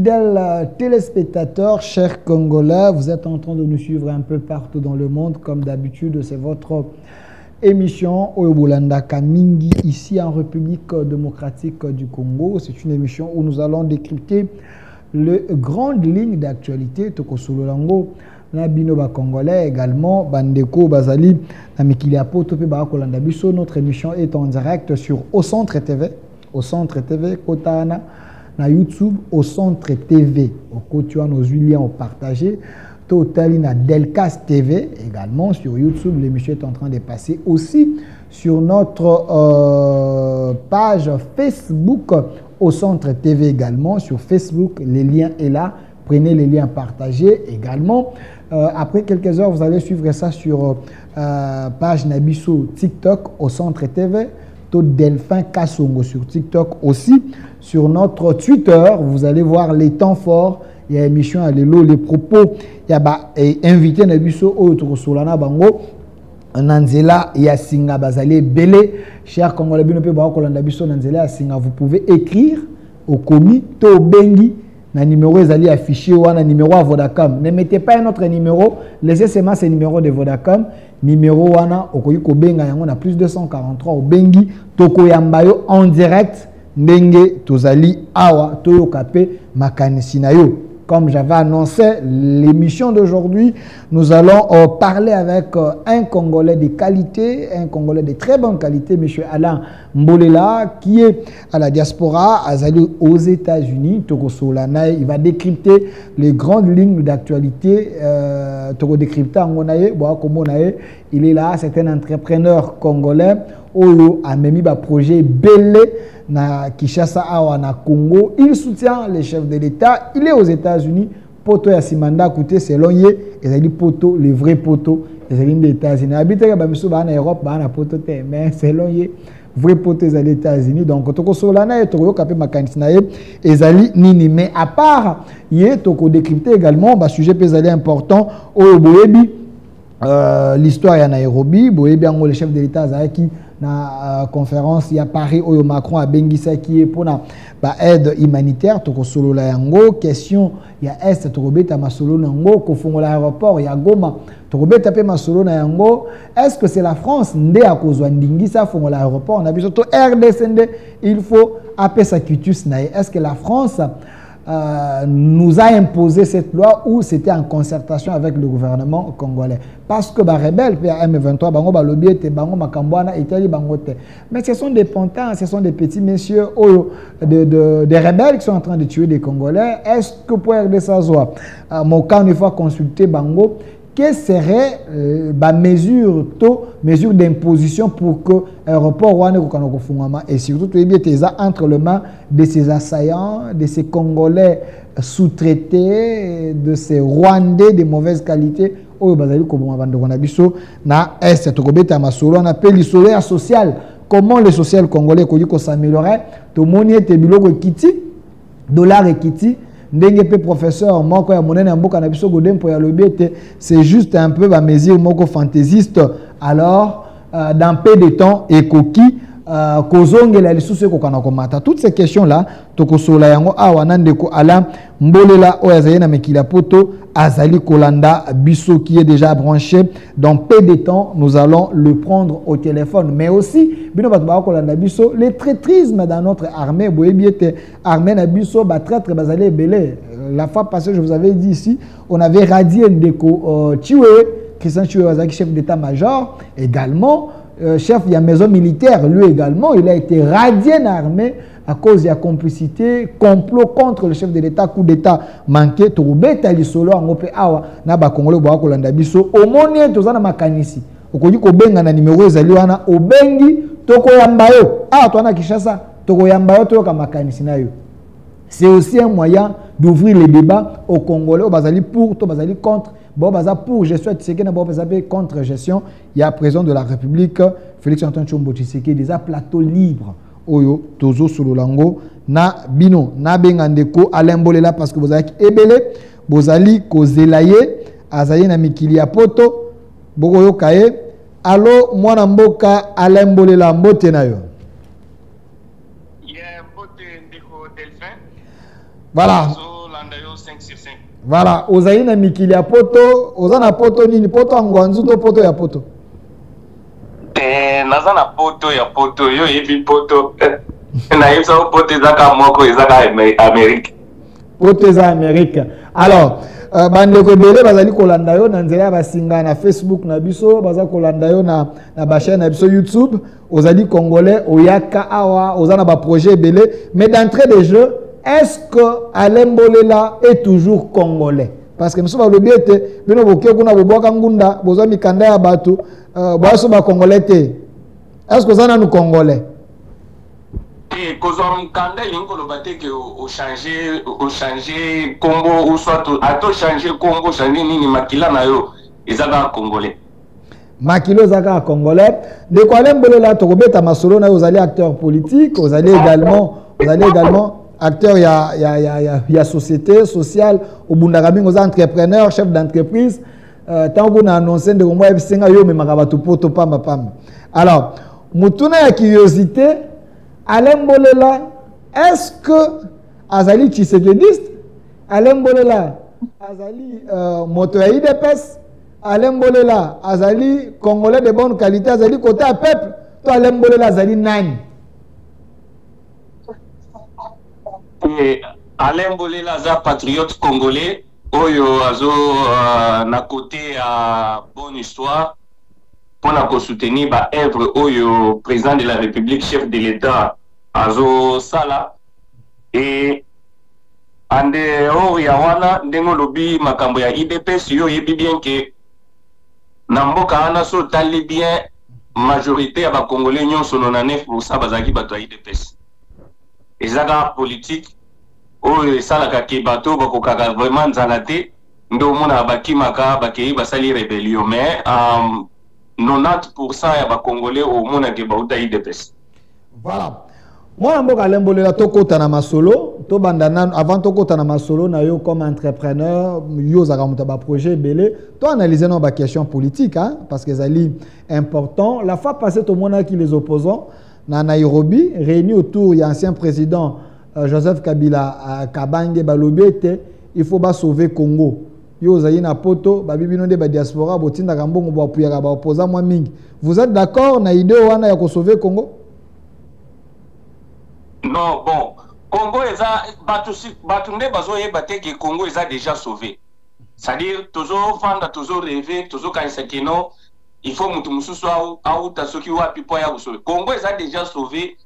fidèles téléspectateurs, chers Congolais, vous êtes en train de nous suivre un peu partout dans le monde. Comme d'habitude, c'est votre émission Oyobulanda Kamingi, ici en République démocratique du Congo. C'est une émission où nous allons décrypter les grandes lignes d'actualité. Tokosololango, Nabino Congolais également, Bandeko Bazali, Namikiliapo, Topé Barakolanda Biso. Notre émission est en direct sur Au Centre TV, Kotana, na YouTube, Au Centre TV. Au côté, nos liens ont partagé. Total na Delcast TV également sur YouTube. L'émission est en train de passer aussi sur notre page Facebook Au Centre TV également. Sur Facebook, le lien est là. Prenez les liens partagés également. Après quelques heures, vous allez suivre ça sur page Nabiso TikTok Au Centre TV. Tout Delphin Kassongo sur TikTok aussi. Sur notre Twitter, vous allez voir les temps forts. Il y a émission à l'élo, les propos. Il y a invité Nabiso autre Solana Bango. Nanzela, il y a Singa Bazali Belé. Cher Congolais, vous pouvez écrire au commis To Bengi. Le numéro est affiché ou un numéro à Vodacom. Ne mettez pas un autre numéro. Laissez seulement ce numéro de Vodacom. Numéro wana okoyiko benga yango na plus 243 au bengi toko yambayo en direct ndenge tozali awa toyokape makanisi na yo. Comme j'avais annoncé l'émission d'aujourd'hui, nous allons parler avec un Congolais de qualité, un Congolais de très bonne qualité, M. Alain Mbolela, qui est à la diaspora, aux États-Unis. Toko Solana, il va décrypter les grandes lignes d'actualité. Toko décrypter il est là, c'est un entrepreneur congolais. Oyo a mis un projet belé na Kinshasa awa na Congo. Il soutient les chefs de l'État. Il est aux États-Unis. Poto ya Simanda côté selon ye, ils ont dit poto, les vrais potos, ils ont dit des États-Unis. Habiter ba miso ba na Europe ba na poto te, mais selon ye, vrais potos aux États-Unis. Donc toko solana et toko kapé makanisi na ye, ezali nini. Mais à part ye toko décrypter également ba sujet pesali important oyo boyebi l'histoire ya Nairobi, boyebi ango le chef de l'État azaki na conférence il y a Paris où Macron a bengisa qui est pour na aide humanitaire toko solo la yango question il y a est toko beta masolo nango ko fongola aéroport il y a Goma toko beta pe masolo na yango est-ce que c'est la France ndé a kozwa ndingisa fongola aéroport on a biso to RDC il faut apesa quitus na est-ce que la France nous a imposé cette loi ou c'était en concertation avec le gouvernement congolais parce que les rebelles M23 bango balobi ete bango makambwana itali bangote mais ce sont des pontins ce sont des petits messieurs des rebelles qui sont en train de tuer des Congolais. Est-ce que pour regarder ça mon cas une fois consulter bango quelle serait la mesure d'imposition pour que l'aéroport et surtout entre les mains de ces assaillants, de ces Congolais sous-traités, de ces Rwandais de mauvaise qualité. On appelle l'isolation social. Comment le social congolais s'améliorerait? Tout le monde est dollar et kiti. Ndenge pe professeur moko ya monene mboka na biso godempo ya lobiete c'est juste un peu ba mesure moko fantaisiste alors dans peu de temps ekoki kozongela lisusu kokana komata toutes ces questions là tokosola yango awa nandeko Alain Mbolela oyo na mekila poto azali kolanda biso qui est déjà branché dans peu de temps nous allons le prendre au téléphone mais aussi bino bato ba kolanda biso les traîtrismes dans notre armée boyebiete armée na biso ba traître bazali belé la fois passée je vous avais dit ici on avait radié ndeko Chiwe Christian Chiwe Wazaki chef d'état-major également chef de la maison militaire, lui également, il a été radié dans l'armée à cause de la complicité, complot contre le chef de l'État, coup d'État manqué, Toubeta Lisolo, Angope Awa, Naba Congolais, Boako Landabiso, au Monie, Tozana Makanisi. Au Kodi Kobenga na numéro Ezaliwana, au Bengi, Toko Yambayo. Ah, toi, na Kishasa, Toko Yambayo, Toko Makanisi na yo. C'est aussi un moyen d'ouvrir les débats aux Congolais, au Bazali pour, au Bazali contre. Bon, pour gestion contre gestion, il y a président de la République, Félix Antoine Tshombo Tshisekedi, des plateaux libres. Oyo, Tozo Sololango, na Bino, na Bengandeko, Alain Mbolela, parce que vous avez ebele, vous allez kozelaye, azaye na mikili ya poto, bogoyo kaye, allo, mwana mboka, Alain Mbolela, mbote na yo. Yeah, mbote ndeko Delphin. Voilà. Voilà, ozali na mikili ya poto, ozana poto nini, poto angwanzu to poto ya poto. Naza na poto ya poto, yo yebi poto. Na yebisa poto ezaka moko ezaka Amérique. Poto za Amérique. Alors, bandeko ebele bazali kolanda yo na nzela ya basinga na Facebook na biso, baza kolanda yo na ba chaîne na biso YouTube, ozali congolais, oyaka awa, ozana ba projet ebele, mais d'entrée de jeu, est-ce que Alain Mbolela est toujours congolais? Parce que nous sommes le biais de nous boké kuna boboka ngunda, bozo mikanda ya batu, boaso ba congolais te. Est-ce que ça nous congolais? Et cause on kanda lingo lo baté que au changer Congo ou soit à to changer Congo changer nini makila na yo ezaka congolais. Makilo zaka congolais. De quoi Alain Mbolela to kobeta masolo na ozali acteur politique, ozali également acteur ya société sociale au Bundagami, aux entrepreneurs, chef d'entreprise. Tant qu'on a annoncé de moi ebisenga yo me makabatu poto pamba pamba. Alors, mutuna ya curiosité, Alain Mbolela, est-ce que azali Tshisekediste? Alain Mbolela azali moto ya IDPS? Alain Mbolela azali congolais de bonne qualité, azali côté à peuple? To Alain Mbolela azali nani? Alain Mbolela aza patriote congolais oyo azo na côté à bonne histoire pour na soutenir ba œuvre oyo président de la République chef de l'État azo sala et ande ya wana ndengo lobi makambo ya IDPS yo yebi bien que na mboka ana so tali bien majorité ya ba congolais nyonso 99% bazaki bato ya IDPS ezaka politique oyo esalaka ke bato bakokaka vraiment nzala te ndo mona bakimaka bakei basali rébellion mais 90% ya bakongolais omona ke bauta IDPS. Voilà. Moi mboka Alain Mbolela tokota na masolo to bandana avant tokota na masolo na yo comme entrepreneur yo zaka muta ba projet belé to analyser nos ba questions politiques hein, parce que zali important la fois passée to mona qui les opposants na Nairobi réunis autour il y a ancien président Joseph Kabila Kabange Balobete, il faut pas sauver Congo. Yo zayi na poto ba bibino de ba diaspora botinda kambongo ba puyaka ba opposant moi mingi. Vous êtes d'accord na idée wana ya ko sauver Congo? Non, bon, Congo eza batunde bazo yeba te que Congo eza déjà sauvé. C'est-à-dire toujours fanda toujours rêver, toujours kanisa keno il faut mutu mususu au tasoki wapi po ya sauver. Congo eza déjà sauvé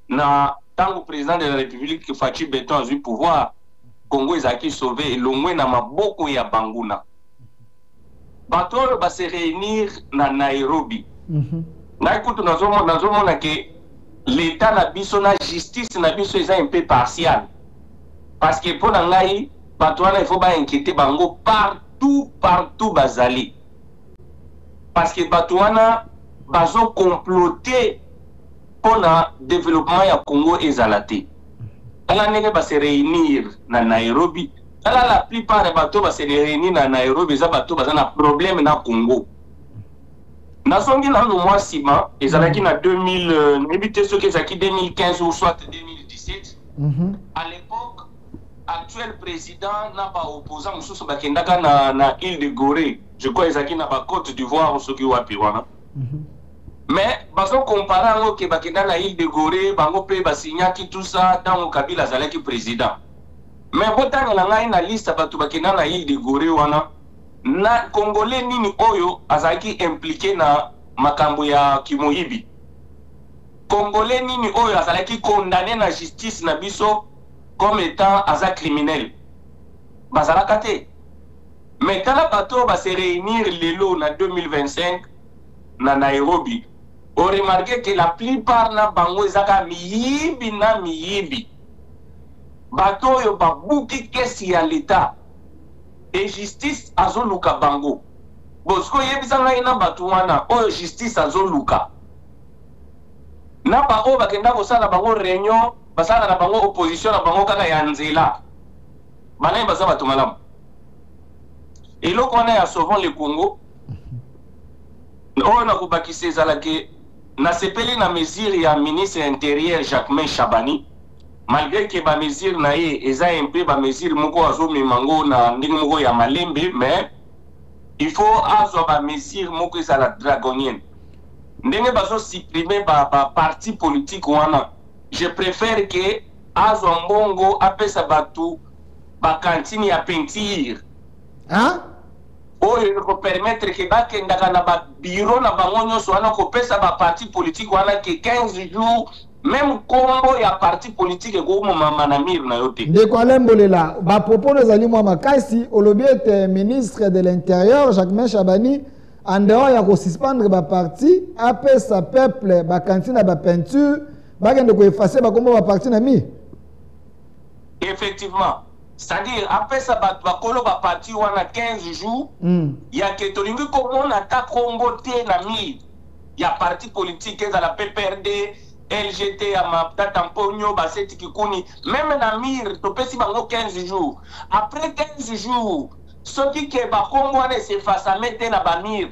na tant que président de la République Fachi Beton a eu pouvoir, Congo est sauvé et l'omwe na maboko ya banguna. Bato va se réunir na Nairobi. Na écoute nazomona que l'état na biso na justice na biso est un peu partial. Parce que pour ngai bato wana il faut pas inquiéter bango partout bazali. Parce que bato wana bazo comploter pour le développement du Congo et Zalate. Alors, on va se réunir na Nairobi. Alors, la plupart des bateaux vont se réunir na Nairobi. Les bateaux vont avoir un problème na Congo. Nous sommes dans le mois Sima, et ça qui na 2015 ou soit 2017. À l'époque, l'actuel président n'a pas opposant Moussous Bakendaka na île de Gorée. Je crois qu'ils na ba Côte d'Ivoire ou ce qui wa piwana. Mais, baso comparant que bakenda na île de Gorée, bango pe basignaki tout ça dans le Kabila zalaki président. Mais botanga na ngai na liste batu bakenda na île de Gorée wana na congolais nini oyo azaki impliqué na makambo ya kimoyibi. Congolais nini oyo azalaki condamné na justice na biso comme étant aza criminel. Bazalaka te. Mais tala bato va se réunir lelo na 2025 na Nairobi. On remarque que la plupart na bango ezaka miyibi. Bato yo ba buki kesi ya l'État. Et justice azoluka bango. Bosko yebisanga ina bato wana oyo justice azoluka. Na ba o bakenda kosala bango réunion, basala na bango opposition na bango kaka ya nzela. Bana baza bato malamu. Et là qu'on est à sauvant le Congo. On a na sepeli na mesure ya ministre intérieur Jacquemain Chabani malgré que ba mesure na ye eza un peu ba mesure moko azomi mango na ndenge moko ya malembe, mais il faut azwa ba mesure moko ezala dragonienne. Ndenge bazo supprimer ba parti politique wana, je préfère que azwa mbongo apesa batu ba cantine ya peinture. Hein? Oyo ko permettre que bakendaka na ba bureau na bango nyonso wana ko pesa ba parti politique wana que 15 jours même combo ya parti politique ko mama na mir na yote. De quoi l'embolela ba propos nos ali moi makasi olobi était ministre de l'intérieur Jacques Chabani en dehors ya ko suspendre ba parti apesa peuple ba cantine ba peinture bakende ko effacer ba combo ba parti na mi. Effectivement. C'est-à-dire, après ça, bakolo ba parti wana 15 jours, ya ke tolingi komona ta Congo te na mi, ya parti politique za la PPRD, LGT ya mapta tamponyo baseti kikuni, même na mir to pesi bango 15 jours. Après 15 jours, ce qui ke ba Congo wana se fasa mette na ba mir,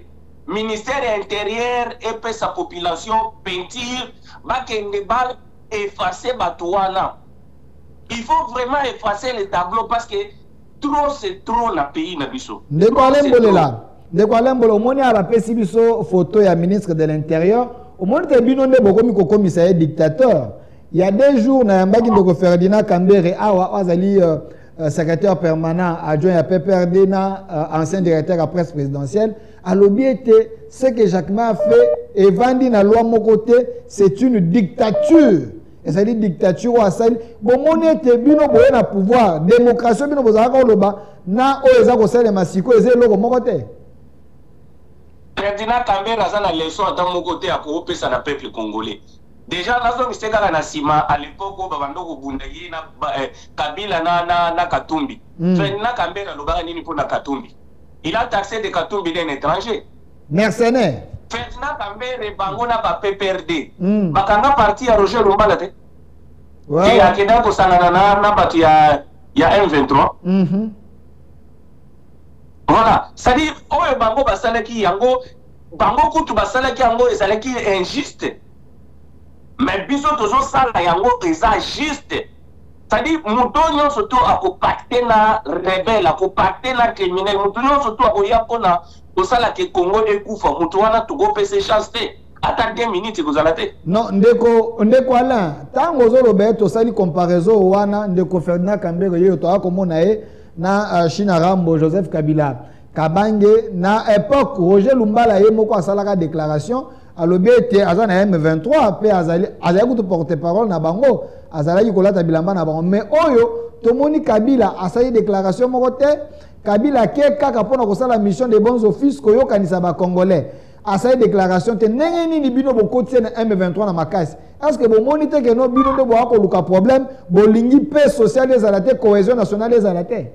ministère intérieur et sa population peinture, ba kende bal effacer batuana. Il faut vraiment effacer les tableaux parce que trop c'est trop na pays na biso. De quoi l'embola au monde a pesi biso photo ya ministre de l'intérieur. Au monde te bino ne bokomi ko commissaire dictateur. Il y a 2 jours na yambaki ndoko Ferdinand Kambere awa azali secrétaire permanent adjoint à PPRD na ancien directeur à presse présidentielle. À l'objet ce que Jacques Ma a fait et vandi na loi mon côté, c'est une dictature. Et ça dit dictature ou asali. Bon, mon était bino boye na pouvoir. Démocratie bino bozaka oloba. Na o eza ko sele masiko eze loko mon côté. Ferdinand Kambere aza na leçon à mon côté à koopesa na peuple congolais. Déjà nazo miseka na sima à l'époque ba bandoko bundayi na Kabila na Katumbi. Ferdinand Kambere alobaka nini pour na Katumbi. Il a taxé de Katumbi d'un étranger. Mercenaire. Ferdinand Kambere bango na ba PPRD. Bakanga parti à Roger Lumbala te. Ouais. Et akenda ko sanana na batu ya M23. Voilà, c'est-à-dire oyo bango basalaki yango bango kutu basalaki yango ezalaki injuste. Mais biso tozo sala yango eza juste. C'est-à-dire muto nyonso to akopacter na rebelle, akopacter na criminel, muto nyonso to akoya pona osala ke Congo ekufa mutu wana togo pese chance te ata 2 minutes kozala te. Non, ndeko Alain, tango zo Roberto sali comparaison wana ndeko Ferdinand Kambere yo to akomona e na China Rambo Joseph Kabila Kabange na époque Roger Lumbala ye moko asalaka déclaration alobi ete aza na M23 pe azali kutu porte-parole na bango azalaki kolata bilamba na bango mais oyo tomoni Kabila asali déclaration moko te Kabila ke kaka pona kosala mission de bons offices koyokanisa ba congolais asali déclaration te ndenge nini bino bokoti na M23 na makasi est-ce que bomoni te ke no bino nde boa koluka problème bolingi paix sociale ezala te cohésion nationale ezala te.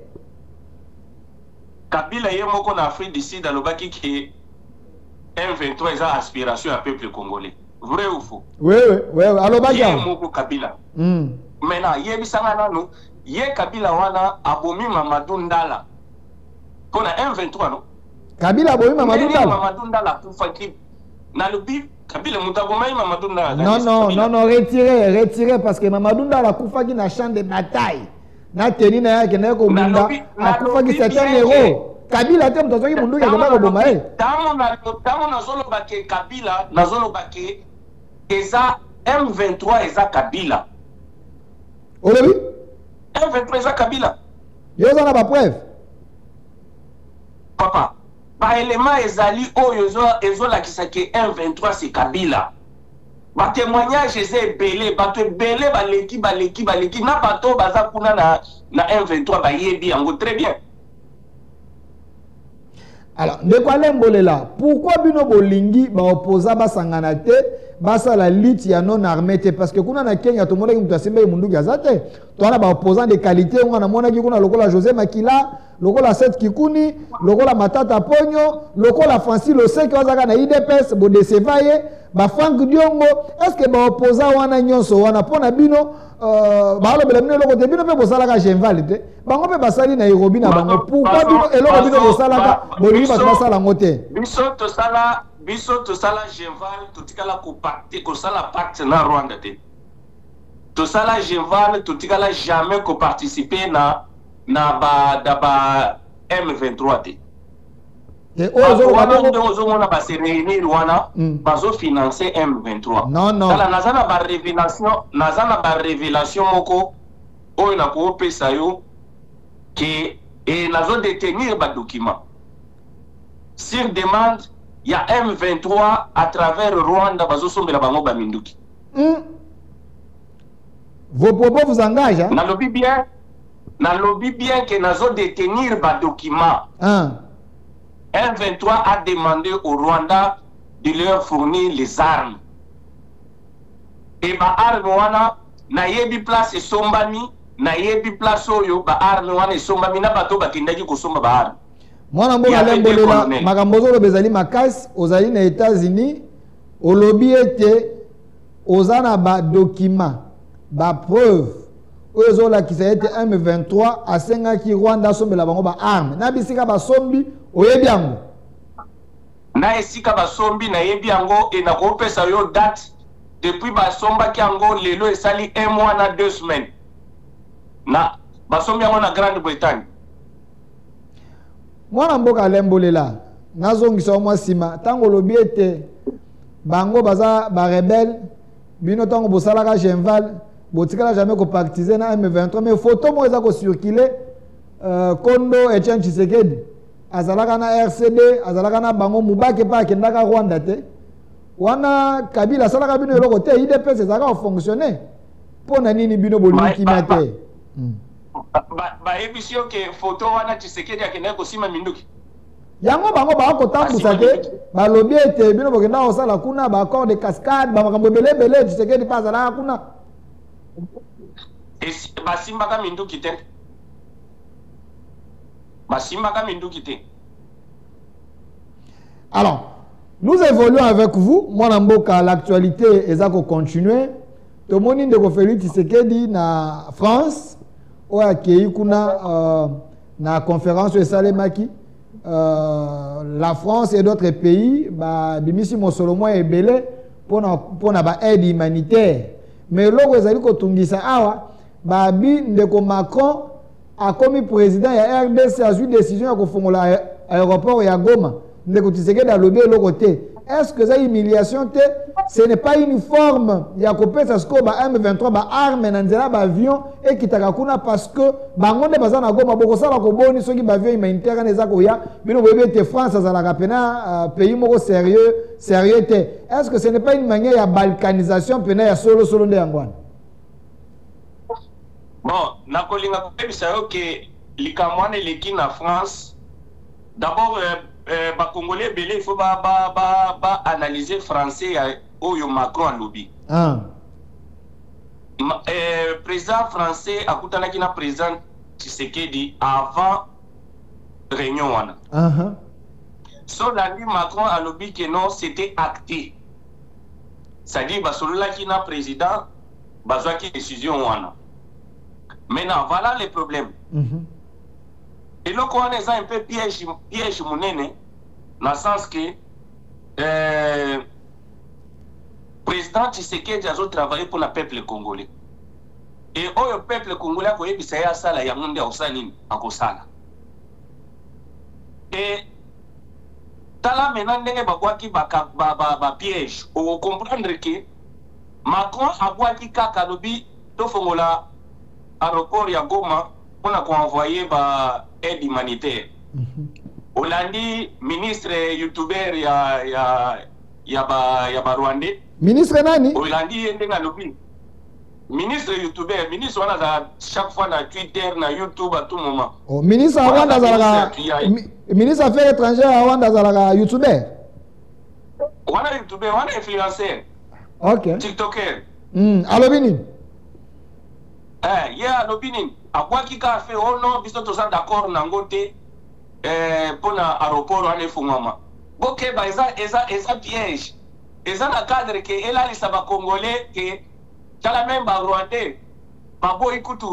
Kabila ye moko na Afrique du Sud alobaki ke M23 eza aspiration à peuple congolais. Vrai ou faux? Oui. Alobaki ye moko Kabila. Maintenant ye bisanga nanu ye Kabila wana abomi Mamadou Ndala. Kona M23 non? Kabila abomi Mamadou Ndala. Mamadou Ndala kufaki na lobi Kabila mutabomai Mamadou Ndala. Non, retirez parce que Mamadou Ndala kufaki na champ de bataille. Na teni na yake na ko bunda akufaki c'est un héros. Kabila te mtozoki mundu ya kama boma e. Tamo na zolo bake Kabila na zolo bake eza M23 eza Kabila. Olebi? M23 eza Kabila. Yo za na ba preuve. Papa, ba élément ezali oyo ezo la kisake M23 c'est Kabila. Ba témoignage eze belé, ba te belé baleki na bato baza kuna na M23 ba yebi yango très bien. Alors, de quoi l'embolela? Pourquoi bino bolingi ba opposa ba sangana te basa la lutte ya non armée te parce que kuna na Kenya to mona ki mutasimba mundu gazate to ana ba opposant de qualité on na mona ki kuna lokola José Makila lokola Seth Kikuni lokola Matata Ponyo lokola Francis Loseke wazaka na IDPS bo desevaye ba Frank Diongo est-ce que ba opposant wana nyonso wana pona bino ba lo bela bino loko te bino pe bosalaka Genval te bango pe basali na Nairobi na bango pourquoi bino eloko bino bosalaka bolingi ba basala ngote biso to sala Genval to tikala ko pacte ko sala pacte na Rwanda te tout ça là Genval tout ça là jamais que participer na ba M23 et on a se réunir wana bazo financer M23 non kala nazana ba révélation moko oyo na ko pesa yo que et nazo détenir ba document sur demande il y a M23 à travers Rwanda bazo sombela bango ba minduki. Vos propos vous engagent, hein? Na lobby bien que nazo détenir ba document. M23 a demandé au Rwanda de leur fournir les armes. Et ba arme wana na yebi place sombami na yebi place oyo ba arme wana sombami na bato bakindaki ko somba ba arme. Mwana mboka lembolela makambozo lo bezali makasi ozali na États-Unis au lobby ete ozana ba document ba preuve oyo la ki ete M23 asenga ki Rwanda sombela bango ba arme na bisika ba sombi oyebi yango na esika ba sombi na yebi yango e na ko pesa yo date depuis ba somba ki yango lelo esali 1 mois na 2 semaines na ba sombi yango na Grande-Bretagne. Mwana mboka lembolela nazongisa mwa sima tango lobi ete bango baza ba rebelle bino tango bosalaka Genval botikala jamais ko partisan na M23 mais photo mo eza ko circuler Kondo Etienne Tshisekedi azalaka na RCD azalaka na bango mubake pa kendaka Rwanda te wana Kabila salaka bino eloko te IDPS ezaka fonctionner pona nini bino boliki mate ba ebisio ke photo wana Tshisekedi akenda ko sima minduki yango bango ba ko tambusa te ba lobi ete bino bokenda osala kuna ba accord de cascade ba makambo belebele Tshisekedi pa azalaka kuna basimba ka minduki te alors nous évoluons avec vous mon mboka l'actualité ezako continuer to moni ndeko Félix Tshisekedi na France oya kei kuna na conférence esalemaki la France et d'autres pays ba bimisi mosolo mo ebele pona ba aide humanitaire mais loko ezali ko tungisa awa ba bi ndeko Macron a commis président ya RDC a eu décision ya ko fongola aéroport ya Goma ndeko Tshisekedi a lobé loko te. Est-ce que ça humiliation te ce n'est pas une forme ya ko pesa sko ba M23 ba arme na nzela ba avion et kitaka kuna parce que bangonde bazana Goma boko sala ko boni soki ba avion humanitaire neza ko ya bino bebe te France azala pena pays moko sérieux te. Est-ce que ce n'est pas une manière ya balkanisation pena ya solo nde yangwana? Bon, na kolinga ko pebisa yo ke likamwane leki na France. D'abord ba Congolais belé il faut ba analyser français oyo Macron a lobby. Président français akutanaki na président Tshisekedi avant réunion wana. So lundi Macron a lobby que non c'était acté. C'est-à-dire ba solola ki na président bazwa ki décision wana. Maintenant voilà les problèmes. Et là, on est un peu piège monene, dans le sens que président Tshisekedi a travaillé pour le peuple congolais. Et le peuple congolais a dit que c'est ça, il y a un monde en Sala. Et tala maintenant, il y a un piège. On comprendre que Macron a dit que to fongola aéroport ya Goma on a envoyé ba aide humanitaire. Olandi ministre youtubeur ya ba Rwandais. Ministre nani? Olandi ndenga lobi. Ministre youtubeur, ministre wana za chaque fois na Twitter na YouTube à tout moment. Oh, ministre Rwanda zalaka ministre affaires étrangères Rwanda zalaka youtubeur. Wana youtubeur, wana influenceur. OK. TikToker. Alobini. Yeah, l'opinion. À quoi qui a fait, oh non, bisous tous d'accord, n'angote, pour l'aéroport, on est fou, maman. Ok, bah, ça piège. Et ça, le cadre que, et là, les sabats congolais, que, t'as la même, bah, rwandais, bah, bon, écoute,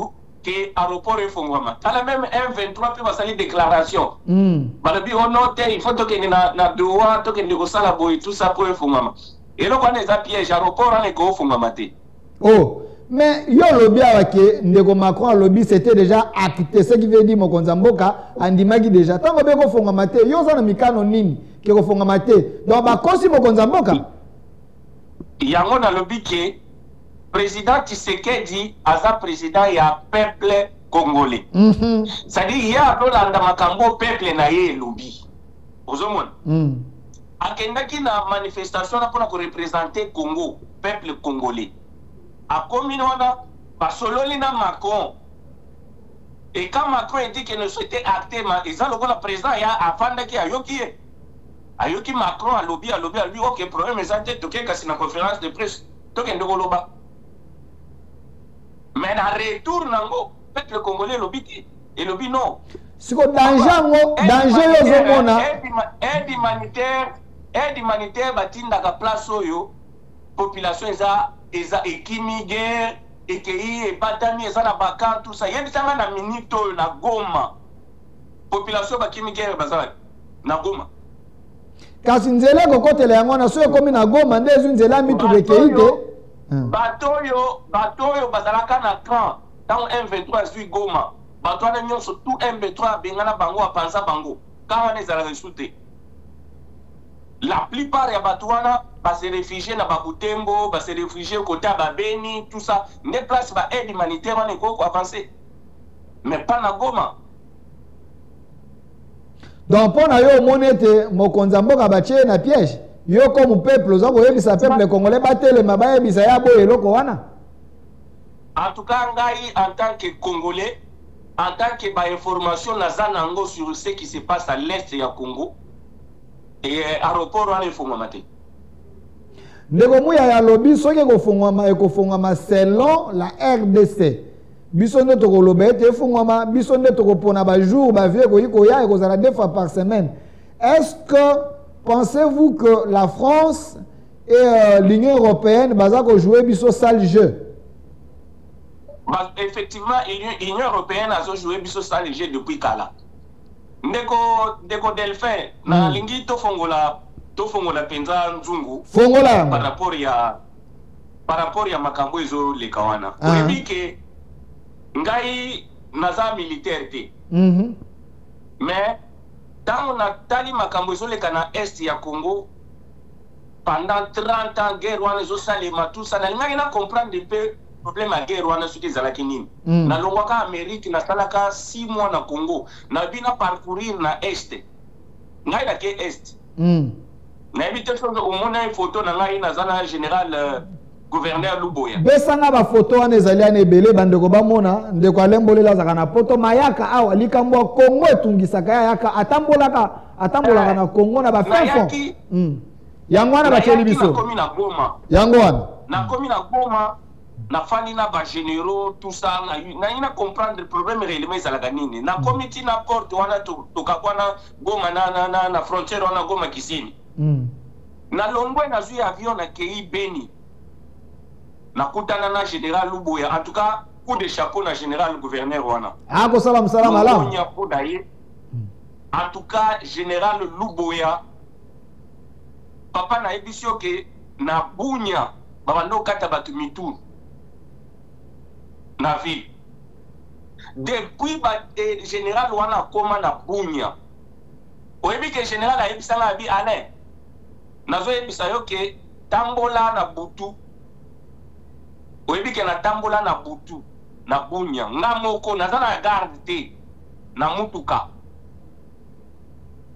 que l'aéroport est fou, maman. T'as la même M23, puis, bah, ça, les déclarations. Bah, le oh non, il faut que na droit, que nous ça la boy, tout ça, pour être fou, maman. Et là, on est à piège, l'aéroport, on est go, fou, maman. Oh. Mais yo lobby avec Ndeko Macron lobby c'était déjà acté, ce qui veut dire mokonza mboka andimaki déjà. Tant que beko fonga mate, yo za na mikano nini ke ko fonga mate. Donc ba kosi mokonza mboka. Yango na lobby ke président Tshisekedi aza président ya peuple congolais. C'est-à-dire il y a lolanda makambo peuple na ye lobby. Ozomona. Akendaki na manifestation na pona ko représenter Congo, peuple congolais. A commune wana basololi na Macron. Et quand Macron dit qu'il ne souhaitait acter, ils ont le président ya afandaki ayoki ayoki Macron a lobby lui ok problème mais ça tête toke kasi na conférence de presse toke ndoko loba. Mais na retour nango peuple congolais lobby ti et lobby non. Siko danger yo zomona aide humanitaire batindaka place oyo population eza ekimi guerre ekei ebatami eza na baka tout ça yebisanga na minute oyo na Goma population bakimi guerre bazala na Goma kasi nzela kokotela yango na so ekomi na Goma ndezu nzela mitu bekeite bato oyo bazalaka na camp tant M23 zui Goma bato wana nyonso tout M23 bengana bango apanza bango kama ezalaka sute. La plupart ya bato wana se réfugier na Babutembo, se réfugier côté à Beni, tout ça. Ne place ba aide humanitaire on est avancer. Mais pas na Goma. Donc pour na yo monete mokonza mboka batie na piège. Yo comme peuple za ko yebisa peuple congolais batele mabaye bisa ya boye loko wana. En tout cas ngai en tant que congolais, en tant que ba information na zanango sur ce qui se passe à l'est ya Congo. Et aéroport wana efungwama te. Ndeko muya ya lobi soki ekofungwama selon la RDC. Biso nde tokoloba ete efungwama, biso nde tokopona ba jour ba vie koya ekozala 2 fois par semaine. Est-ce que pensez-vous que la France et l'Union européenne baza ko jouer biso sale jeu? Effectivement, l'Union européenne a joué biso sale jeu depuis kala. Ndeko Delphin na lingi tofongola penza nzungu fongola par rapport ya makambo ezo leka wana oyebi ke ngai naza militaire te mais tango na tali makambo ezo leka na est ya Congo pendant 30 ans guerre wana ezo salema tout ça na ngai na comprendre un peu problème à guerre wana soki ezalaki nini na longwaka Amérique na salaka 6 mois na Congo na bina parcourir na est ngai na ke est na ebite chose omona photo na ngai na zana général gouverneur Luboya besanga ba photo wana ezali ane ebele bandeko bamona ndeko alembolela zaka na poto mayaka awa likambo Congo etungisaka yaka atambolaka na Congo na ba fond yango wana bacheli biso yango wana na komi na Goma na fani na ba généraux tout ça na ina comprendre problème réellement ezalaka nini na comité na porte wana tokakwana Goma na frontière wana Goma Kisini na longwe na zui avion na kei Beni na kutana na général Luboya en tout cas coup de chapeau na général gouverneur wana ko salam alam en tout cas général Luboya papa na ebisio ke na Bunya babando kata batu mitu na ville depuis général wana koma na Bunya oyebi ke général ayebisanga abi Alain nazo yebisa yo ke tambola na butu oyebi ke na tambola na butu na Bunya nga moko naza na garde te na mutuka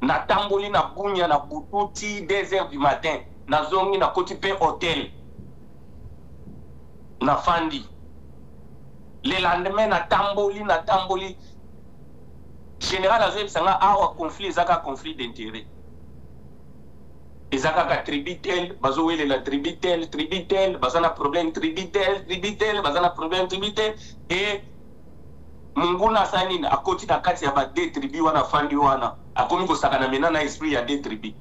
na tamboli na Bunya na butu ti 2h du matin nazongi na koti pe hôtel na fandi le lendemain na tamboli général azebisanga awa conflit ezaka conflit d'intérêt ezaka ka tribitel bazowele la tribitel bazana problème tribitel bazana problème tribitel et munguna sanina akoti na kati ya ba de tribi wana fandi wana akomi kosakana mena na esprit ya de tribi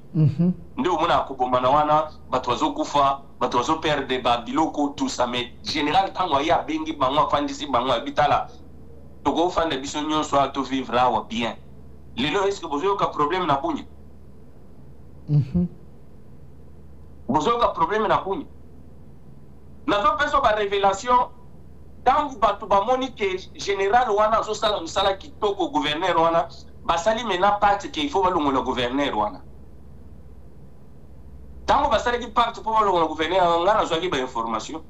ndio mona akobomana wana bato bazokufa bato bazoperde ba biloko tout ça mais général tango ya bengi bango afandisi bango abitala toko fanda biso nyonso to vivre awa bien lelo est-ce que bozoyoka problème na Bunya bozoyoka problème na Bunya nazo peso ba révélation Tant que le général wana azosala musala kitoko gouverneur wana basali maintenant parti qu'il faut le gouverneur wana. Tant que basali qui parti pour le gouverneur on a besoin de information.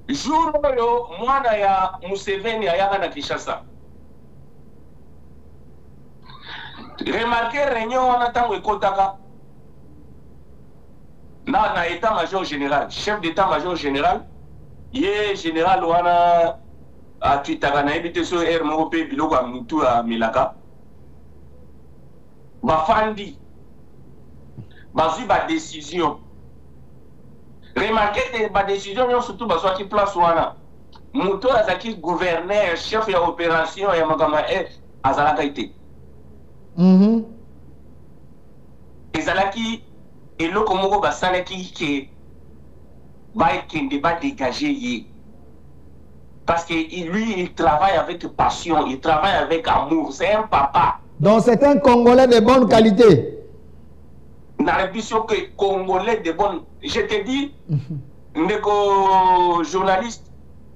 Jour oyo mwana ya Museveni ayaka na Kinshasa. Remarquez réunion wana tango ekotaka na état-major général, chef d'état-major général. Ye général wana a tuitaka na ebite so air moko pe biloko ya mutu ya milaka bafandi bazwi ba décision. Remarquez que ba décision yo surtout bazwaki place wana mutu azaki gouverneur chef ya opération ya makama azalaka ite ezalaki eloko moko basalaki ke il va dégager. Parce que lui, il travaille avec passion, il travaille avec amour. C'est un papa. Donc c'est un Congolais de bonne qualité. N'arrive que Congolais de bonne. Je te dis, ndeko journaliste,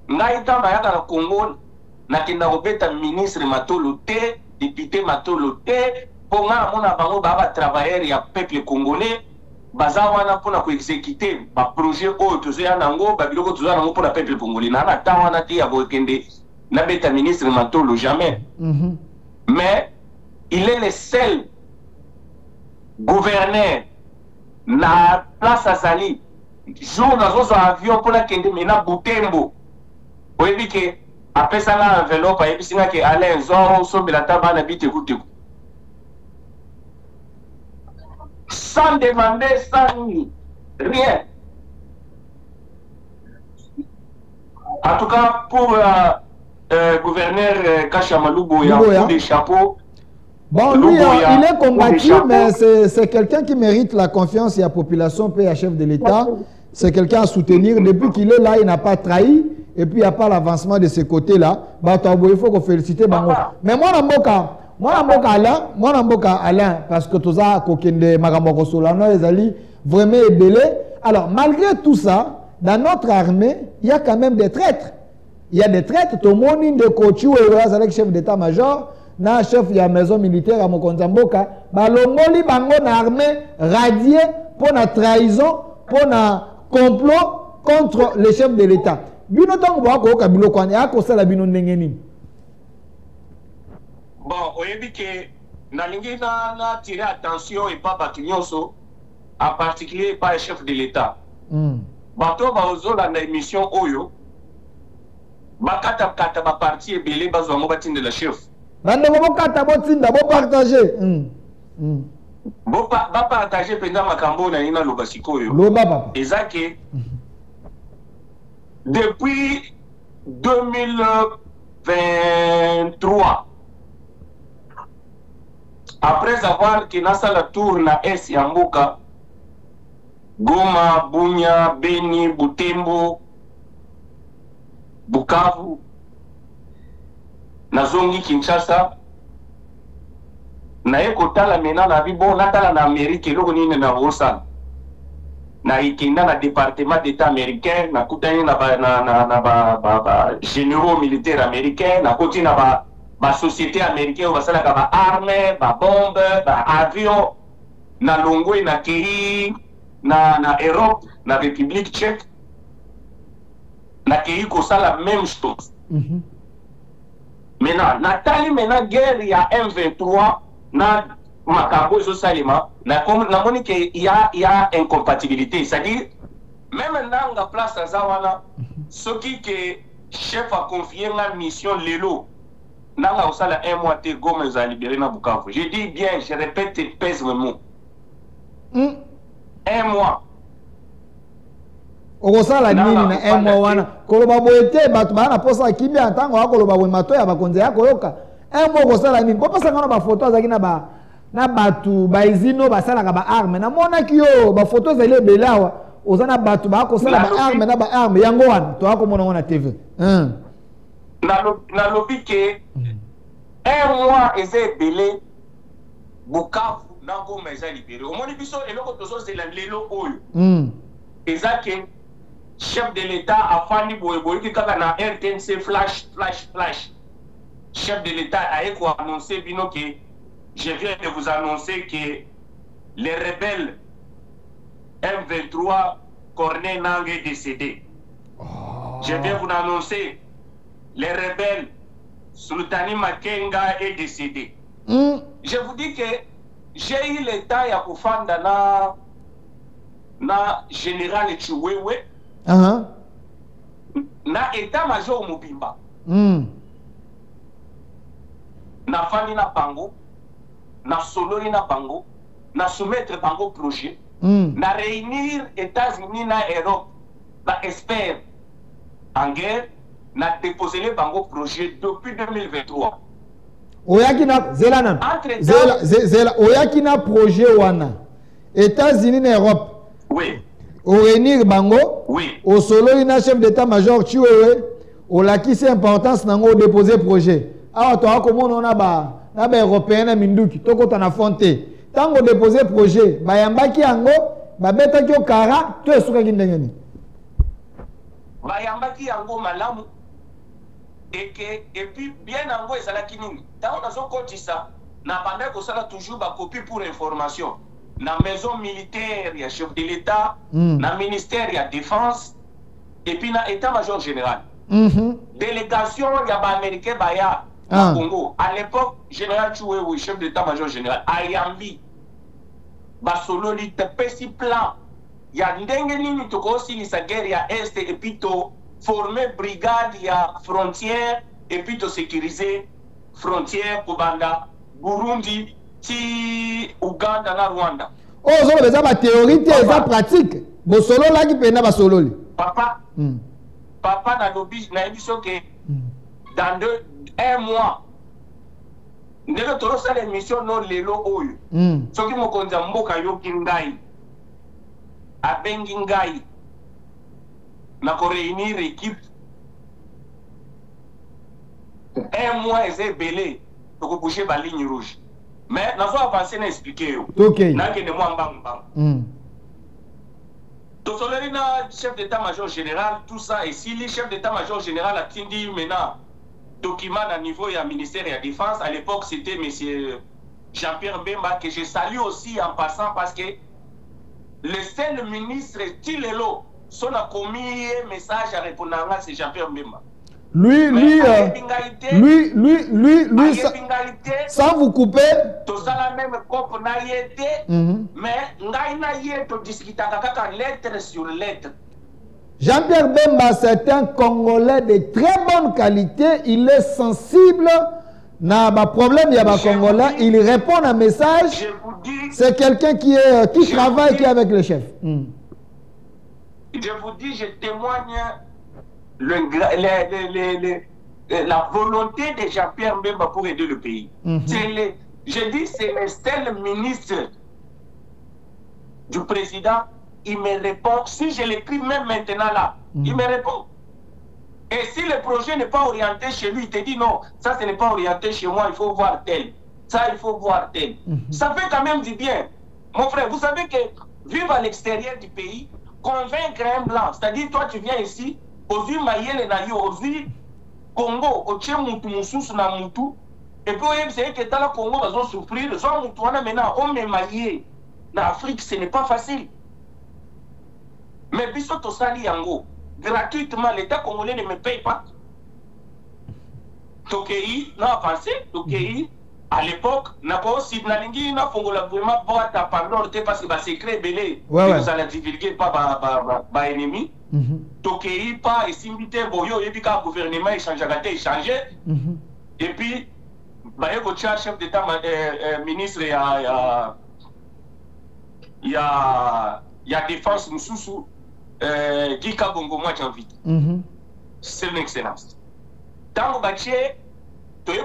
naïta mayaka na Congo, nakenda robeta ministre matolo te, député matolo te, pour nga mona bango baba travailleur ya peuple congolais. Bazawana pour na exécuter ba projet o tozoya nango ba biloko tozoya nango pour la peuple congolais na tawana ti ya bokende na beta ministre Matolo jamais. Mais il est le seul gouverneur na place Azali jour dans un avion pour la kende mena Butembo oyebi ke apesa na enveloppe ayebi singa ke Alain Zoro sombela taba na bite kuteku sans demander, sans rien. En tout cas, pour gouverneur Kachamalou, il y a des chapeaux. Bon, lui, il est combattu, mais c'est quelqu'un qui mérite la confiance de la population, puis chef de l'État. C'est quelqu'un à soutenir. Depuis qu'il est là, il n'a pas trahi. Et puis, il n'y a pas l'avancement de ce côté-là. Il faut qu'on félicite. Mais moi, Alain, parce que tout ça, vraiment ébélé. Alors, malgré tout ça, dans notre armée, il y a quand même des traîtres. Il y a des traîtres. Tout le monde de Kochou et avec chef d'état-major, na chef de la maison militaire à Mokonzamboka, balongoli bango na armée radié pour la trahison, pour la complot contre le chef de l'État. Bino tango bako kabilo kwani akosala bino ndengeni. Bon, oyebi ke nalingi na tirer attention et pas bakinyoso, en particulier pas le chef de l'État. Bato baozo la émission Oyo, bakata kata ba parti ebele bazwa mo batinde la chef. Bande mo kata botinda bo partager. Bo ba partager pendant makambo na ina loba sikoyo. Loba papa. Ezake depuis 2023 après avoir que nasa la tour na S Yamboka, Goma, Bunya, Beni, Butembo, Bukavu, Nazongi, Kinshasa, na ekotala mena na bibo natala na Amérique loko nini na Rosa. Na ikinda na département d'état américain, na kutani na ba généraux militaires américains, na koti na ba société américaine ba sala ka ba armes, ba bombes, ba avions, na longwe na kei na Europe, na République tchèque, na kei ko sala même chose. Maintenant, natali mena guerre ya M23 na makambo zo salima na moni que il y a incompatibilité, c'est-à-dire même nanga place azawana ce qui que chef a confié la mission lelo nanga osala un mois te Goma za libéré na Bukavu. Je dis bien, je répète et pèse le mot. Un mois. Okosala nini na un mois wana koloba boete bato bana posa kimia ntango akoloba we mato ya bakonze yako yoka un mois okosala nini popasa ngana ba photo azaki na batu baizino basalaka ba arme na mona kiyo ba photo zele belawa ozana batu ba kosala ba arme na ba arme yango wana to akomona ngona TV na lobi ke un mois eze belé Bukavu na Goma eza libéré omoni biso eloko tozo zela lelo oyo ezake chef de l'État a fani boyeboy qui na RTNC flash. Chef de l'État a annoncé bino que je viens de vous annoncer que les rebelles M23 Corneille Nang est décédé. Je viens vous annoncer les rebelles Sultani Makenga est décédé. Je vous dis que j'ai eu le temps ya kufanda na général Chiwewe na état-major Mobimba. Na fandi na bango, na sololi na bango, na soumettre bango projet, na réunir États-Unis na Europe, na expert en guerre, na déposer les bango projet depuis 2023. Oyakina Zelana. Zela oyakina projet wana. États-Unis na Europe. Oui. Au réunir bango. Oui. Au sololi na chef d'état-major Chiwewe, au lakisi importance nango déposer projet. Ah, toi, comment on a na européen na minduki, toko tana fonte. Tango déposer projet, ba yambaki ango, ba beta kyo kara, to esuka kindengeni. Ba yambaki ango malamu. Et puis bien ango ezala kinini. Tango nazo kotisa, na banda ko sala toujours ba copie pour information. Na maison militaire, ya chef de l'État, na ministère ya défense, et puis na état-major général. Délégation ya ba américain baya. Congo. À l'époque, général Chiwewe, chef d'état-major général, Ayambi, Basololi, Tepesi plan, il y a Ndengenini, Toko aussi, sa guerre, il y a Est, et puis former brigade, il y a frontière, et puis sécuriser frontière pour Banda, Burundi, Ti, Ouganda, na Rwanda. Oh, ça c'est ma théorie, c'est ça pratique. Bosolo là qui peine Basololi. Papa, papa n'a l'oblige, n'a dit que dans 1 mois, nous avons fait l'émission non lelo oyo. Ce qui m'a dit mboka yoki ngai, abengi ngai, na ko réunir équipe. 1 mois est belé, pour bouger la ligne rouge. Mais nous avons avancé à expliquer. Ok. N'a que de moi mbang. Donc, chef d'état-major général, tout ça, et si le chef d'état-major général a dit maintenant, document à niveau et à ministère et à défense, à l'époque c'était M. Jean-Pierre Bemba, que je salue aussi en passant parce que le seul ministre Tilelo, son a commis un message à répondre à c'est Jean-Pierre Bemba. Lui, sans vous couper. Tout ça la même cop n'a été, mais n'a été discuté avec lettre sur lettre. Jean-Pierre Bemba, c'est un Congolais de très bonne qualité. Il est sensible. N'a pas problème, il y a pas Congolais. Il répond à un message. C'est quelqu'un qui travaille, qui est avec le chef. Je vous dis, je témoigne la volonté de Jean-Pierre Bemba pour aider le pays. Je dis, c'est le seul ministre du président. Il me répond, si je l'écris même maintenant là, il me répond. Et si le projet n'est pas orienté chez lui, il te dit non, ça ce n'est pas orienté chez moi, il faut voir tel. Ça, il faut voir tel. Ça fait quand même du bien. Mon frère, vous savez que vivre à l'extérieur du pays, convaincre un blanc, c'est-à-dire toi tu viens ici, ozi mayele na yo, ozi Congo, oche mutu mususu na mutu, et puis vous savez que dans le Congo, ils vont souffrir, soit mutu maintenant, on est marié. En Afrique, ce n'est pas facile. Mais biso to sali yango gratuitement, l'État congolais ne me paye pas. Tokei n'a avancé, Tokei à l'époque n'a pas aussi nalingi n'a fongola vraiment boîte à pardon parce que va secret belé vous allez divulguer pas ba ennemi. Tokei pas et s'inviter boyo et puis quand gouvernement échange échanger et puis ba yeko chef d'état ministre il y a défense mususu Gika Bongo moi j'ai envie. C'est une excellence. Tant que tu es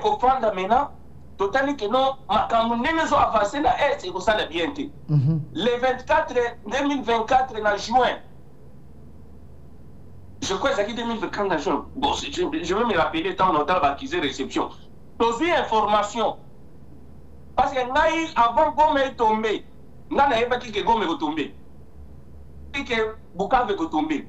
comprendre maintenant, totalement que non, ma campagne nous a avancé na est et ça l'a bien été. Le 2024 en juin. Je crois que c'est 2024 en juin. Bon, je vais me rappeler tant longtemps d'acquisition réception. J'ai eu information. Parce que avant Gome est tombé, n'a pas dit que Gome est tombé. Que Bukavu est tombé.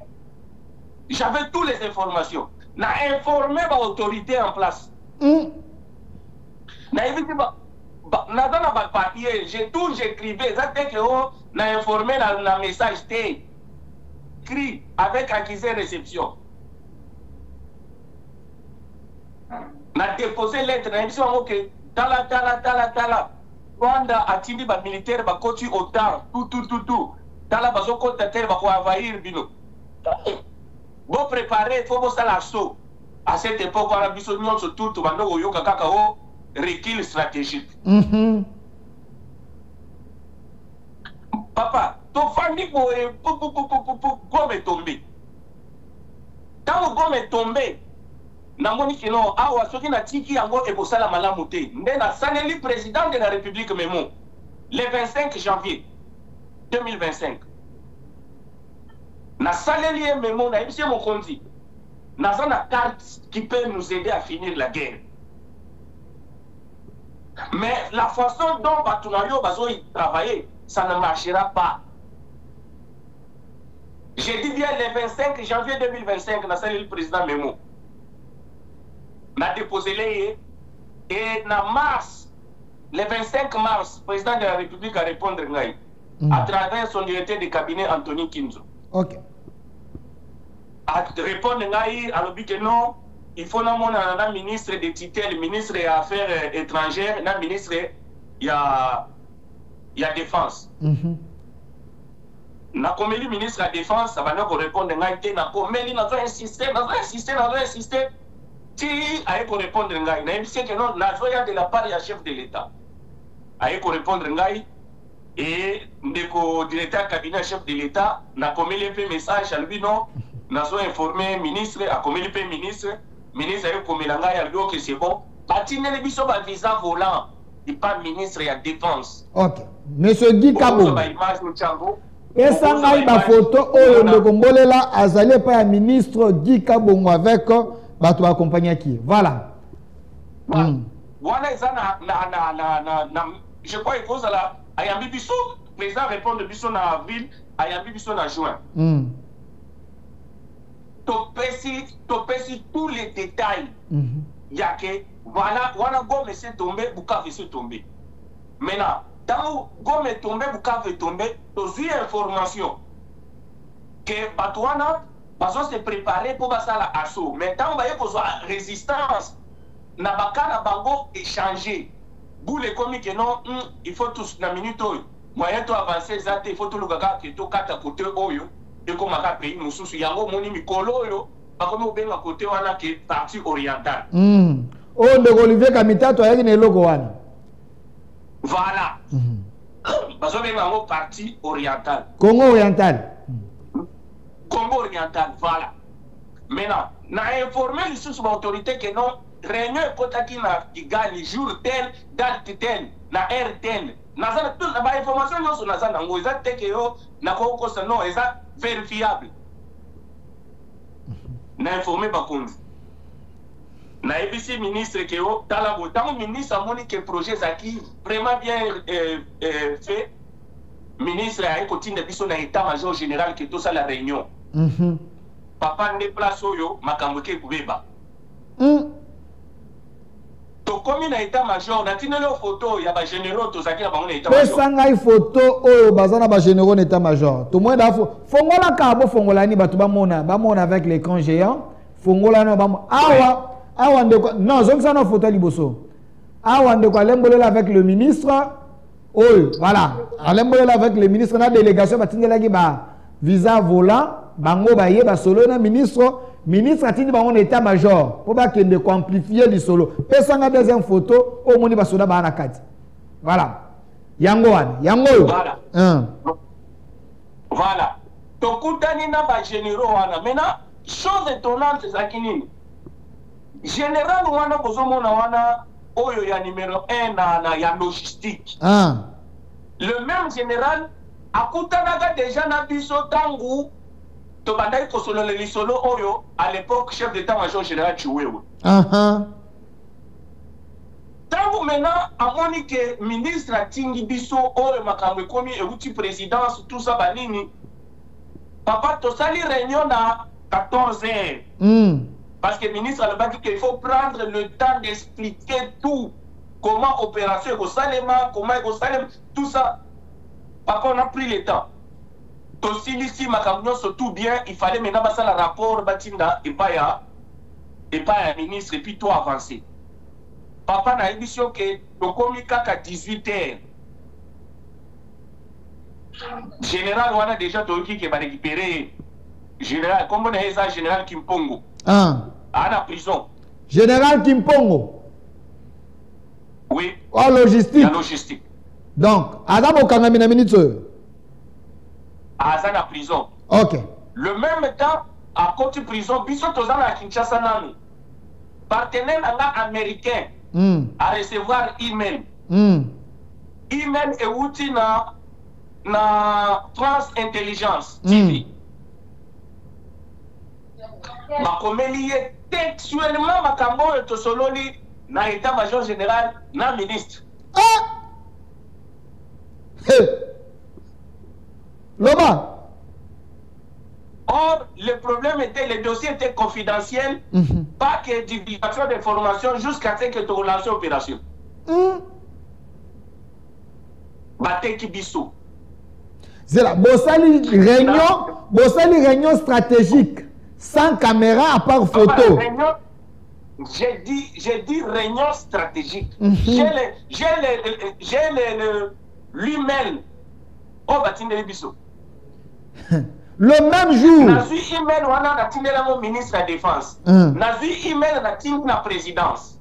J'avais toutes les informations. N'a informé l'autorité en place. N'a évité n'a papier, j'ai tout, j'écrivais. Ça fait que n'a informé le message écrit avec accusé réception. N'a déposé lettre, n'a dit que tala. Quand atindi ba militaire ba coach autant tout. Tala ba zo contacter ba ko envahir bino. Bon préparé, il faut que ça l'assaut. À cette époque, on a vu ce nom sur tout, on a vu un recul stratégique. Papa, ton famille pour gomme est tombé. Quand le gomme est tombé, namoni que non, awa soki na tiki yango e bosala malamu te. Nde na saleli président de la République Memo le 25 janvier 2025. Na saleli Memo na ibisi mokonzi. Na zana carte qui peut nous aider à finir la guerre. Mais la façon dont Batunayo Bazo y travailler, ça ne marchera pas. J'ai dit bien le 25 janvier 2025, na saleli le président Memo. Na déposé les et na mars, le 25 mars, le président de la République a répondu à travers son directeur de cabinet Anthony Kinzo. Ok. À répondre à l'objet que non, il faut un ministre de tutelle, ministre des Affaires étrangères, un ministre il y a défense. Na comme le ministre de la défense, ça va nous répondre na comme il a insisté. Si a répondre na c'est que non, na de la part du chef de l'État. A répondre et le directeur cabinet chef de l'État n'a comme il fait message à lui non. Nous avons informé le ministre, a commis le ministre a commis que c'est bon. Patine le biso ba visa volant, il pas ministre et à défense. Ok. Monsieur Guy Kabo. Et ça n'a pas photo au Ndongombolela azali pas un ministre Guy Kabo avec bato accompagné qui. Voilà. Voilà ça je crois qu'il faut ça ayambi biso président répond de biso na avril, ayambi biso na juin. Topesi tous les détails. Il y a que voilà Gome s'est tombé, Bukavu s'est tombé. Maintenant, tant Gome est tombé, Bukavu est tombé, tu as information que Batouana va se préparer pour la assaut. Maintenant, on va y avoir résistance. Nabaka Bango échanger. Boule comme que non, il faut tous la minute. Moyen de avancer, il faut tout le gars qui est au 4 côté Oyo. Et comme un pays, nous sommes yango moni mikolo yo, pas comme au bien à côté wana qui est partie orientale. Oh de Olivier Kamita to ayaki ne logo wana. Voilà. Parce que bien en partie orientale. Congo oriental. Congo oriental, voilà. Maintenant, n'a informé les sous autorité que non réunion potaki na Kigali jour tel, date tel, na heure tel. Na ça toute la information yo sur na ça ngo exact que yo na ko ko non exact vérifiable. Na informé par contre. Na ABC ministre que yo talabo tant ministre a moni que projet zaki vraiment bien fait. Ministre a continue biso na état major général que tout ça la réunion. Papa ne place yo makambo ke kubeba. To comme na état major na tinelo photo ya ba généraux to zaki na bango na état major. Pesanga photo oyo bazana ba généraux na état major. To moins dafo fongola kabo fongola ni batu ba mona avec l'écran géant. Fongola no ba awa ndeko non zongi ça no photo liboso. Awa ndeko alembolela avec le ministre oyo voilà. Alembolela avec le ministre na délégation batingela ki ba visa volant bango ba ye ba solo na ministre atindi bango na état major pour ba kende ko amplifier li solo pesanga deuxième photo au moni ba soda ba na kati voilà yango voilà voilà to kutani na ba généraux wana maintenant chose étonnante c'est kinini général wana bozomona wana oyo ya numéro 1 na ya logistique le même général akutanaga déjà na biso tangu to bandai ko solo le solo oyo à l'époque chef d'état-major général Chiwewe. Tangu maintenant amoni que ministre atingi biso oyo makambo komi euti présidence tout ça banini papa to sali réunion na 14 heures. Parce que le ministre a dit qu'il faut prendre le temps d'expliquer tout. Comment opération au Salema, comment au Salem, tout ça. Par contre, on a pris le temps. Aussi, ici, ma camion, tout bien, il fallait maintenant passer le rapport, Batinda, et pas un ministre, et puis tout avancer. Papa n'a émission que le communiqué à 18 heures. Général, on a déjà Toki qui va récupérer. Général, comment on a ça, Général Kimpongo? À la prison. Général Kimpongo? Oui. En logistique. La logistique. Donc, Adam Okanamina minute. À la prison. Ok. Le même temps, à côté de prison, Bissot Tozana à Kinshasa Nanu. Partenaire américain à recevoir email. Email est outil na France Intelligence TV. Ma comédie textuellement ma cambo et tosololi na état-major général na ministre. Loma. Or, le problème était, le dossier était confidentiel, pas que divulgation d'informations jusqu'à ce que tu relances l'opération. Bate Kibiso. C'est là, Bossali réunion stratégique, sans caméra à part photo. J'ai dit réunion stratégique. J'ai l'email au Batine Bisso. Le même jour. Nazi email wana na tindela mon ministre de la Défense. Nazi email na tindela la présidence.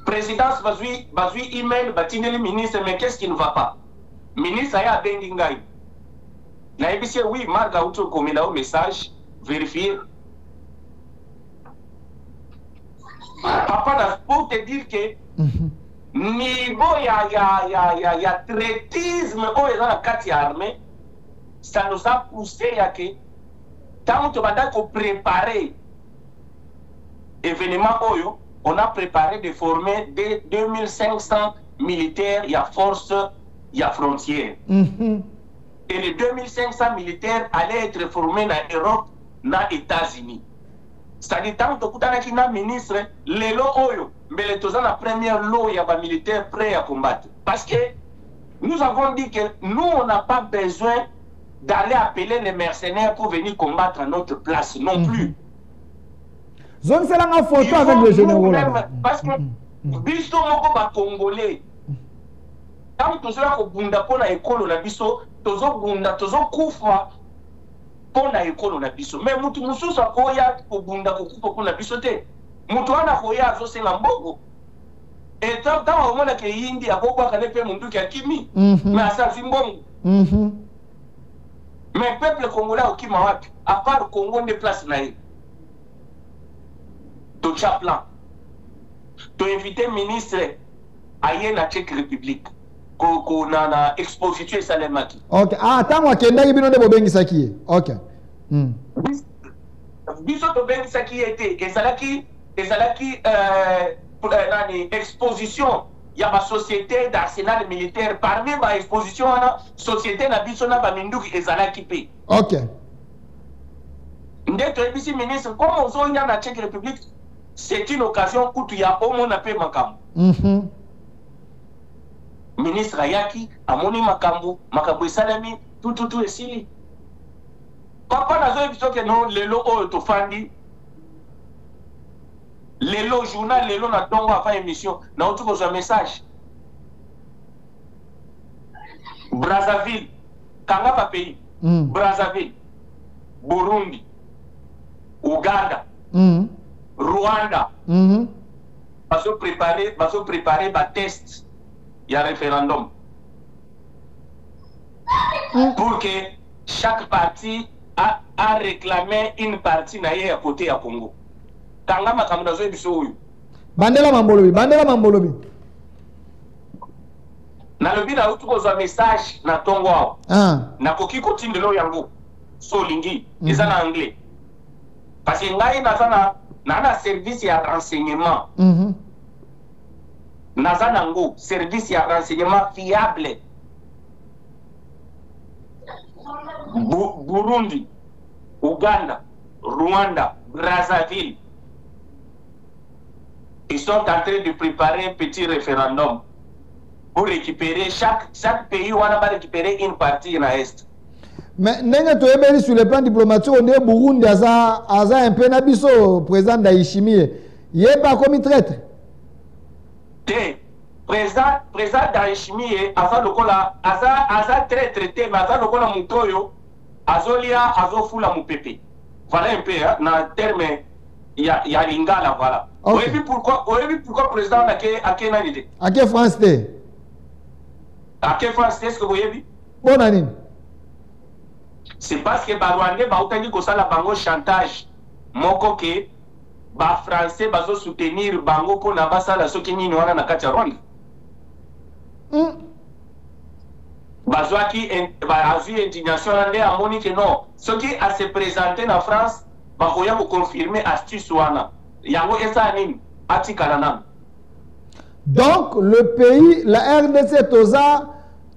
Présidence bazui email batindela le ministre, mais qu'est-ce qui ne va pas? Ministre aya bengingai. Na ebisi oui, marga auto komenda au message, vérifier. Papa, pour te dire que niveau ya traitisme au dans la carte armée, ça nous a poussé à que tant que préparer événement Oyo, on a préparé de former des 2500 militaires, il y a force, il y a frontière. Et les 2500 militaires allaient être formés dans l'Europe, dans les États-Unis. C'est-à-dire, tant que na ministre, les lots Oyo, mais les tous la première lot, il y a des militaires prêts à combattre. Parce que nous avons dit que nous, on n'a pas besoin d'aller appeler les mercenaires pour venir combattre à notre place non plus. Zone c'est la photo avec le général. Parce que biso moko ba congolais. Quand tu seras au bunda pour la école na biso, tozo bunda tozo kufa pour la école na biso. Mais mutu mususu akoya au bunda ko kufa pour na biso te. Mutu ana koya zo senga mbogo. Et tant au monde que yindi akoko akane pe mundu ki akimi. Mais asa zimbongo. Mais peuple congolais au Kimawapi, à part le Congo, des places naïves. Tu as plan. Tu as invité le ministre à la Tchèque République. Qu'on a exposé Salemaki. Ok. Ah, attends, moi, Kenda, il y a des Saki. Ok. Biso to Bengisaki était. Et Salaki, exposition. Il y a ma société d'arsenal militaire. Parmi ma exposition, la société na biso na Bamindouki et Zalaki P. Ok. Ndetto ebisi ministre, comme on zone na Tchèque République, c'est une occasion où il y a au moins un peu makam. Ministre Ayaki, Amoni Makambo, Makambo Salami, tout est sili. Papa n'a pas dit que non, les lots ont été fandis. Les lots journal, les lots n'a pas fait émission. N'a pas eu un message. Brazzaville, Kangaba pays, Brazzaville, Burundi, Ouganda, Rwanda, va se préparer un test, il y a un référendum. Pour que chaque parti a réclamé une partie à côté à Congo. Kangama Kamudazo et Bissou. Bandela Mambolobi. Na lobi na utuko za message na tongo na koki continue lo yango so lingi eza na anglais parce que ngai na service ya renseignement na ngo service ya renseignement fiable Burundi Ouganda, Rwanda, Brazzaville, ils sont en train de préparer un petit référendum pour récupérer, chaque pays va récupérer une partie dans l'Est. Mais n'est-ce sur le plan diplomatique, on est Burundi, Aza un peu nabiso, président d'Aïchimi, il n'est pas commis traître. Président d'Aïchimi, Aza Lokola, Aza très traité, mais Aza Lokola Moutoyo, Azolia, Azofula Moupepe. Voilà un peu, dans le terme, il y a Lingala, voilà. Vous avez vu pourquoi le président a quelle idée? À quelle France t'es? À quelle France est-ce que vous avez vu? Bonne année. C'est parce que Rwandais va dit que ça la bango chantage. Moko ke ba français bazo soutenir bango pour na basa la soki ni wana na kati ya Rwanda. Bazo ki ba azu indignation ndé amoni que non. Ce qui a se présenté en France ba koya ko confirmer astuce wana. Yango esa nini atikala nan. Donc le pays la RDC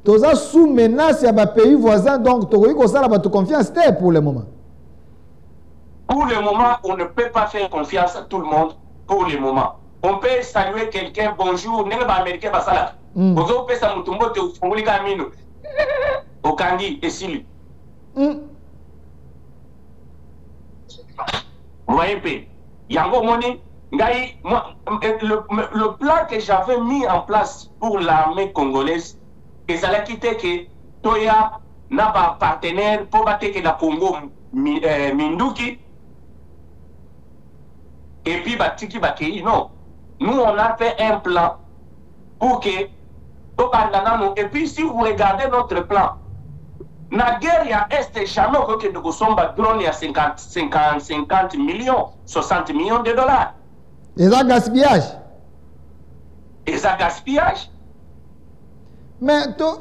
toza sous menace ya ba pays voisins, donc tokoki ko sala ba to confiance pour le moment. Pour le moment, on ne peut pas faire confiance à tout le monde. Pour le moment, on peut saluer quelqu'un, bonjour, n'est pas américain, pas ça. On peut ça mutumbo te ufunguli kamino. Okangi et Silu. Vous voyez peu. Yango moni, ngai le plan que j'avais mis en place pour l'armée congolaise, et ça l'a quitté que Toya n'a pas partenaire pour battre que la Congo Minduki. Et puis Batiki Bakei, non. Nous on a fait un plan pour que et puis si vous regardez notre plan, la guerre à Est jamais que nous sommes drone à 50 millions, 60 millions de dollars. Et ça gaspillage. Et ça gaspillage. Mais je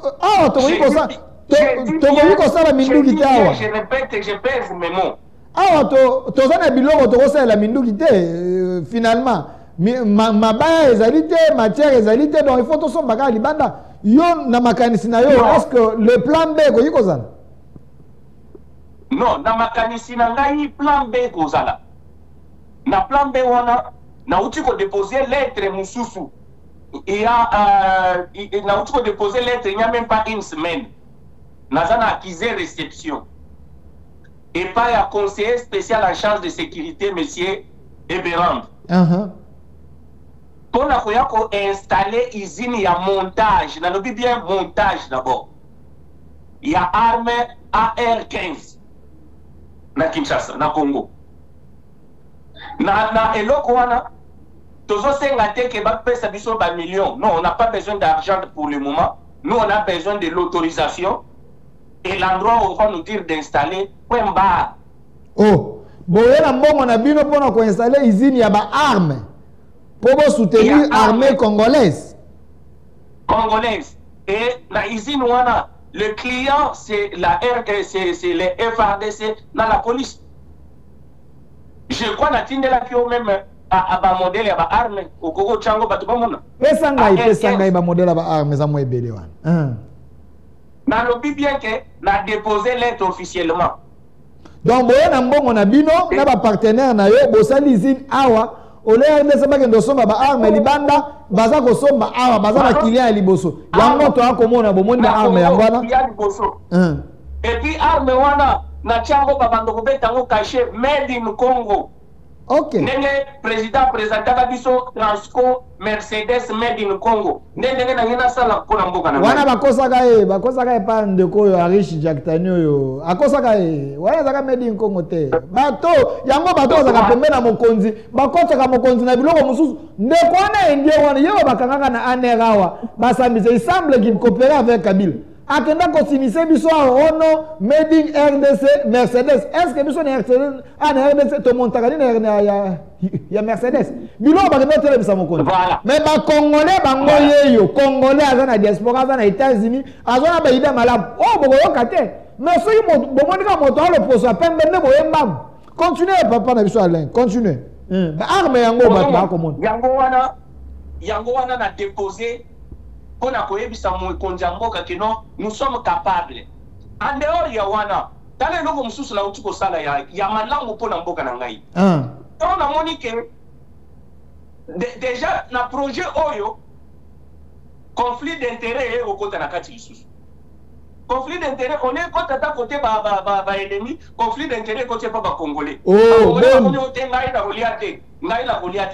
répète, je pèse mes mots. Ah, tozana biloko tokosala la mindukité finalement mabaya ezalité matière ezalité, donc il faut to somba ka libanda yo na makanisi na yo. Est-ce que le plan B ko yikozala? Non, na makanisi na ngai plan B kozala. Na plan B wana na uti ko déposer lettre mususu. Il y a na uti ko déposer lettre il n'y a même pas une semaine. Nazana accusé réception. Et pas un conseiller spécial en charge de sécurité, monsieur Eberand. Pour installer une usine, il y a montage. Dans le bien montage d'abord. Il y a arme AR-15 dans Kinshasa, dans Congo. Na eloko wana, tozo sengate ke ba pesa biso ba millions. Non, on n'a pas besoin d'argent pour le moment. Nous, on a besoin de l'autorisation. Et l'endroit où on va nous dire d'installer Wemba. Oh, bon, on a bien pour installer usine, il y a des armes pour soutenir l'armée congolaise. Congolaise. Et la usine, le client, c'est la RDC, c'est les FRDC dans la police. Je crois que la là même à modèle à armes au Congo Tchango, pas tout le monde. Pesanga modèle à armes, ça moi belé. Dans le but bien que n'a déposé lettre officiellement. Donc on a bino na ba partenaire na yo bosali usine awa ole RDC ba kendo somba ba arme libanda baza ko somba awa baza ba client liboso yango to akomona bomoni ba arme yangwana et puis arme wana na chango ba bando ko betango caché made in Congo. OK. Nenge président présentaka biso Transco Mercedes made in Congo. Nenge na ngina sala ko na mboka na. Wana bakosaka pa ndeko yo Arish Jaktanyo yo. Akosaka wana zaka made in Congo te. Bato yango bato zaka pembe na mokonzi. Bakotaka mokonzi na biloko mususu. Ndeko wana endie wana yeba bakangaka na anerawa. Basambise il semble qu'il coopère avec Kabila. Akenda kosinise biso ono made in RDC Mercedes. Est-ce que biso na RDC to montaka ni ya Mercedes. Bilo ba kenda tele bisa mokonzi. Mais ba Congolais bango yeyo, Congolais azana diaspora azana États-Unis, azana ba ida malabu. Oh boko yokate. Mais soki bomonika moto alo poso pembe ne boyembam. Continuez papa na biso Alain, continuez. Ba arme yango ba komona. Yango wana na déposer. Nous sommes capables. En dehors, il y a wana, tala eloko mosusu na uti kosala ya malamu mpo na mboka na ngai ntango namoni ke déjà na projet oyo conflit d'intérêt ekokota na kati lisusu conflit d'intérêt on est kota ta côté ba ennemi conflit d'intérêt côté pas ba congolais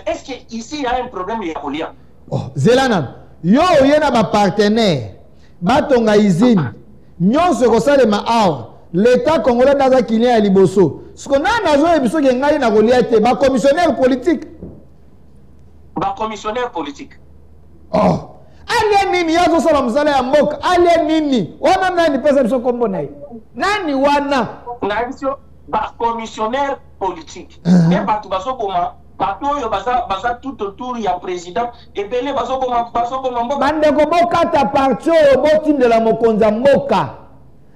est-ce que ici il y a un problème ya kolia zelana yo yena ba partenaire batonga usine nyonso kosalema awa l'état congolais daza kilia ya liboso siko nana zo ebiso ke ngai na kolia te ba commissionnaire politique ale nini yazo sala msala ya mboka ale nini wana nani pesa biso kombo naye nani wana na biso ba commissionnaire politique et batu basokoma batu oyo basa tout autour ya président ebele basokoma mboka bandeko bokata parti oyo botindela mokonza mboka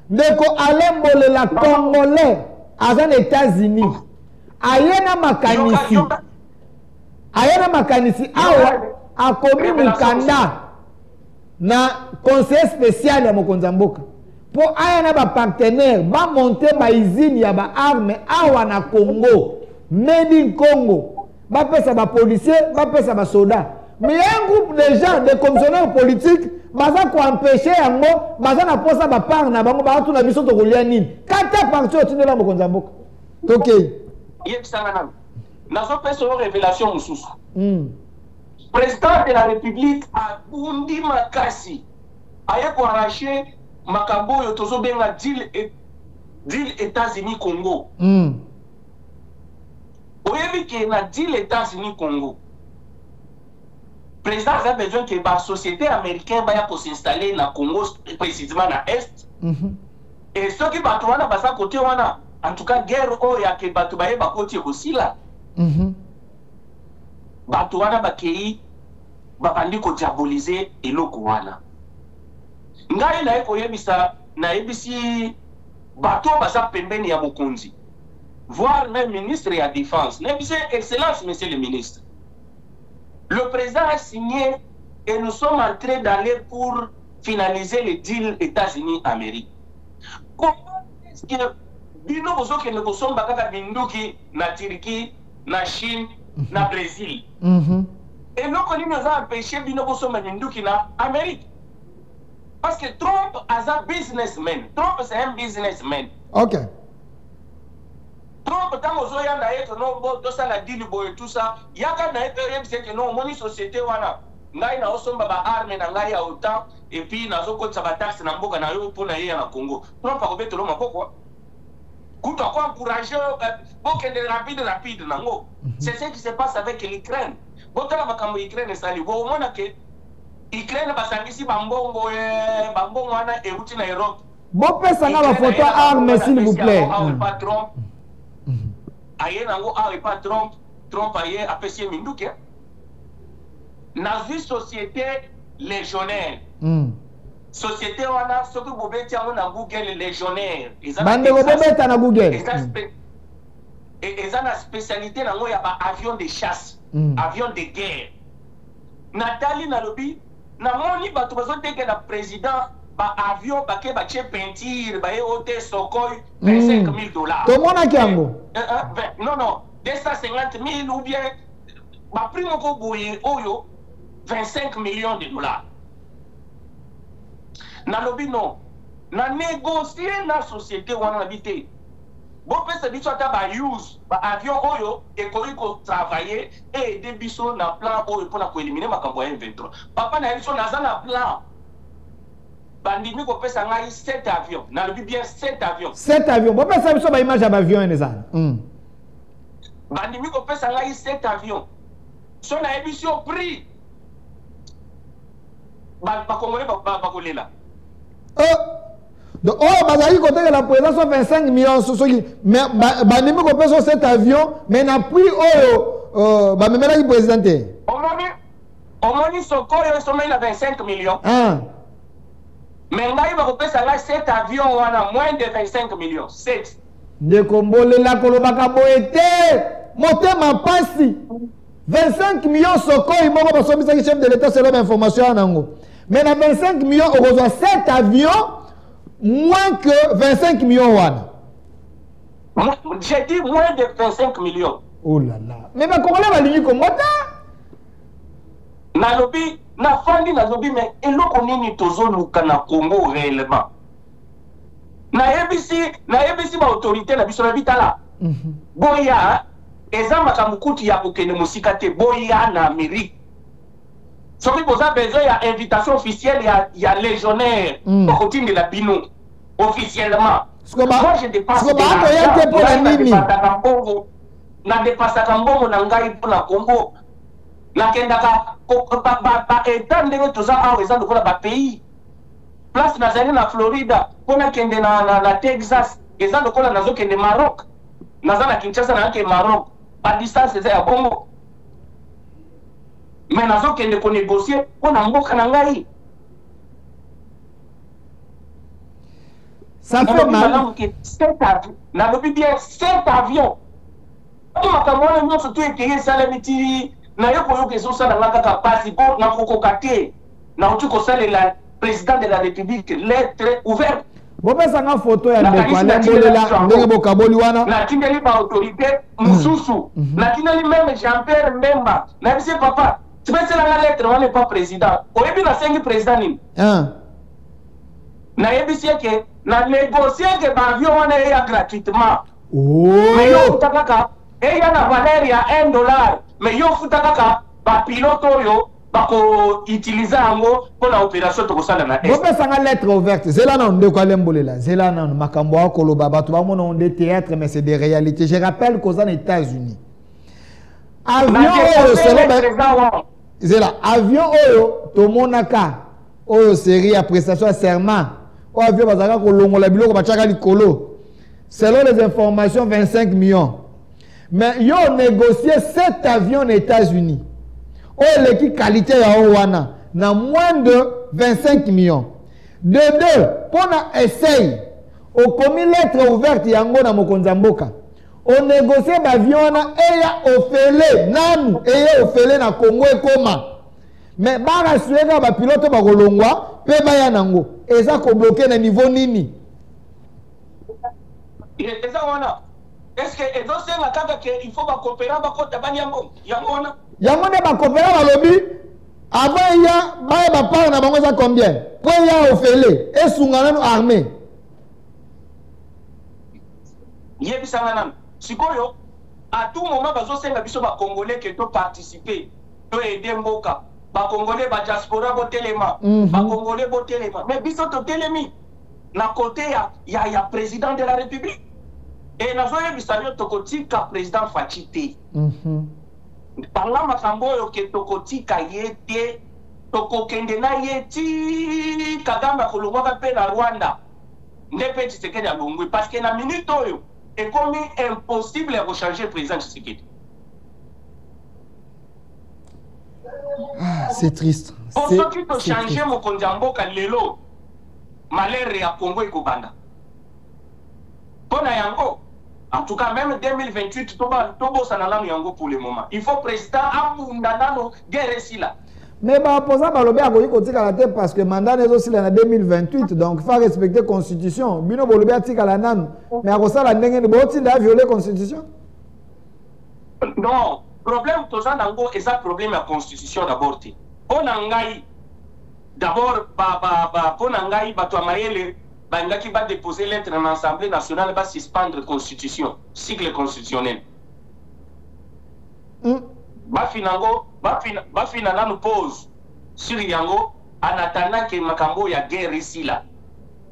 ndeko alembolela congolais aza na États-Unis ayena makanisi awa akomi mukanda na conseil spécial ya mokonza mboka po aya na ba partenaire ba monter ba usine ya ba arme awa na Congo made in Congo ba pesa ba policier ba pesa ba soda mais un groupe de gens de commissionnaires politiques baza ko empêcher yango baza na posa ba part na bango ba tuna biso to kolia nini kata parti otindela mokonza mboka tokei yebisanga nazo pesa révélation mususu président de la République a bundi makasi aye ko arracher makambo yo tozo benga deal États-Unis Congo oyebi ke na deal États-Unis Congo président a besoin que la société américaine va s'installer na Congo précisément na est et ceux qui battu wana basa côté wana en tout cas guerre oyo ya ke battu baye ba côté aussi là bato wana bakei babandi kodiabolize eloko wana ngai naye koyebisa nayebisi bato baza pembeni ya mokonzi voire même ministre ya défense nayebisi excellence monsieur le ministre le président a signé et nous sommes en train d'aller pour finaliser le deal États-Unis-Amérique. Comment est-ce que bino bozokende kosomba kaka binduki na Turquie na Chine na Brésil et nous nous a empêché bino kosomba binduki na Amérique parce que Trump as un businessman. Trump c'est un businessman. Ok. Trump tango zoya na yeto no bo dosa la deal boy tout ça yaka na yeto c'est que non moni société wana ngai na osomba ba arme na ngai ya autant et puis na zokotsa ba taxe na mboka na yo pona ye na Congo. Trump akobeto lo makoko kuto ko encourager bokende rapide nango. C'est ce qui se passe avec l'Ukraine. Botala makambo Ukraine sali bo mona ke Ukraine basangisi bambongo wana euti na Europe. Bon pesa na ba photo arme s'il vous plaît. Aye nango awe pas Trump aye apesi minduke. Na vie société légionnaire. Société wana soki bobeti yango na Google légionnaire. Bande bobeta na Google. Et ça na spécialité nango ya ba avion de chasse, avion de guerre. Nathalie Nalobi na moni bato bazoteke na président ba avion ba ke ba che peinture ba hotel Sokoy $25,000. To mona kiango? Non, 250,000 ou bien ba primo ko boye oyo $25 millions. Nalobi non. Na négocier na société wana habité. Bon pesa biso ata ba use ba avion oyo et ko travailler et aider biso na plan oyo pour na ko éliminer makambo ya M23. Papa na biso na za na plan. Bandimi ko pesa ngai 7 avions. Na lobi bien 7 avions. 7 avions. Bon pesa biso ba image ya ba avion eza. Bandimi ko pesa ngai 7 avions. So na émission prix. Ba congolais ba kolela. Donc, bazali côté de la présence 25 millions mais bandimi ko pesa 7 avions mais na prix ba memela ki présidente. Omoni Sokoyo sommet la 25 millions. Mais ngai ba ko pesa la 7 avions wana moins de 25 millions. 7. De kombolela kolobaka boete motema pasi 25 millions Sokoyo moko basomisa ki chef de l'état selon information nango. Mais na 25 millions on reçoit 7 avions moins que 25 millions wana. J'ai dit moins de 25 millions. Oh là là. Mais Congolais va ligner comme moi. Nalobi, na fandi nalobi, mais eloko nini tozo luka na Congo réellement. Na ebisi ba autorité na biso na bitala. Boya, eza makamukuti ya kokende musika te, boya na Amérique. Soki boza besoin ya invitation officielle ya légionnaire pour continuer la bino officiellement. Moi je dépasse na dépasaka mbongo na ngai mpona Congo. Nakendaka ba état ndenge toza awa eza lokola ba pays. Place nazali na Florida mpona kende na Texas eza lokola nazokende Maroc. Naza na Kinshasa na ke Maroc. Ba distance eza ya bongo. Mais nazokende ko négocier mpona mboka na ngai. Ça fait mal. Nalobi bien 7 avions. Makamwana nyonso to ekeye sala miti na yoko yoke ezosala nga kaka pasi po na kokokate na uti kosalela président de la République lettre ouverte. Bopesanga photo ya ndeko alembolela ndenge bokaboli wana. Na tindeli ba autorité mususu. Na tindeli même Jean-Pierre Mbemba. Na bise papa, tu peux la lettre wana pas président. Oyebi na sengi président nini? Na yebisi ke na négocier que ba avion wana ya gratuitement. Oh. Mais yo utakaka et y a la valeur, il y a $1, mais yo futaka ba pilote yo bako utiliser ango pour l'opération to kosala na est. Bopé sanga lettre ouverte. Zela non de quoi lembolela. Zela non makambo akoloba batu ba mona on des théâtres mais c'est des réalités. Je rappelle qu'aux États-Unis. Avion selon Zela avion oyo to monaka oyo série à prestation à serment. O avion bazaka ko longola biloko bachaka likolo. Selon les informations 25 millions. Mais ils ont négocié 7 avions aux États-Unis. Oh, l'équipe qualité à Owana, na moins de 25 millions. De deux, pour essayer, au commis lettre ouverte, yango na mokonzamboka. On négocie l'avion et ya ofele, nan, et ya ofele na Congo et Koma. Mais ba rassurer ka ba pilote ba kolongwa, pe ba ya nango. Et ça ko bloquer na niveau nini. Il est ça wana. Est-ce que il faut coopérer avec Yango ne coopérer avec lobby. Avant, il y a part na bango za combien? Pour il y a ofele et sungana armée. Yebisangana. Sikoyo, à tout moment, bazo senga biso ba Congolais qui to participer, to aider mboka. Ba Congolais ba diaspora bo telema, ba Congolais bo telema. Mais biso to telemi. Na côté ya président de la République. Et nous avons vu Tokotika président Fachite. Par là, makambo yo ke Tokotika yete, Tokokende na yeti, Kagame kolongwa pe na Rwanda. Ndepe Tshisekedi ya Longwe parce que na minute oyo est comme impossible de changer président Tshisekedi. C'est triste. Pour ceux qui ont changé mon kondiamboka lelo, malheur ya Congo et Kobanda. Pona yango. En tout cas, même 2028, Tobo Sanalano Yango pour le moment. Il faut président Amundanano guerre ici là. Mais opposant Balobé a côté la tête parce que le mandat est aussi en 2028, donc il faut respecter la constitution. Bino Bolobé a tika la nan, mais à cause de la dengue, il a violé la constitution. Non, problème tout ça nango est un problème de la constitution d'abord. On angai d'abord on angai batoamayele qui va déposer lettre en Assemblée nationale va suspendre la constitution, cycle constitutionnel. Va finalement nous pose sur Yango en attendant que Makambo y a guerre ici là.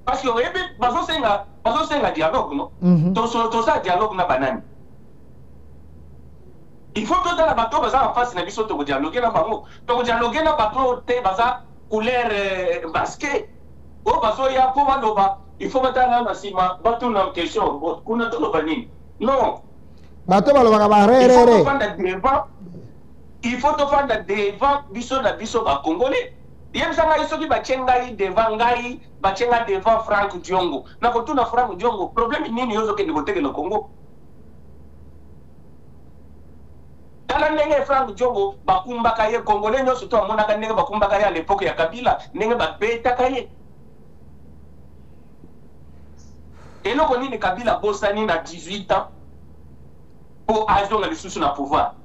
Parce que vous voyez, un dialogue, non? Tout ça dialogue na banane. Il faut que dans la bateau en face na biso to dialoguer na bango. To dialoguer na bateau te baza couleur basket. Oh, il faut mettre un assima, bateau dans question. Non. Il faut te faire devant biso ba Congolais. Yem sanga iso ki bachengai devant ngai, bachenga devant Franck Diongo. Na kotuna Franck Diongo, problème nini yozo ke ndikoteke na Congo. Tala ndenge Franck Diongo bakumbaka ye Congolais nyoso to amonaka ndenge bakumbaka ye à l'époque ya Kabila, ndenge babeta kaye. Et là, on est Kabila Bossani à 18 ans pour agir les sous le pouvoir.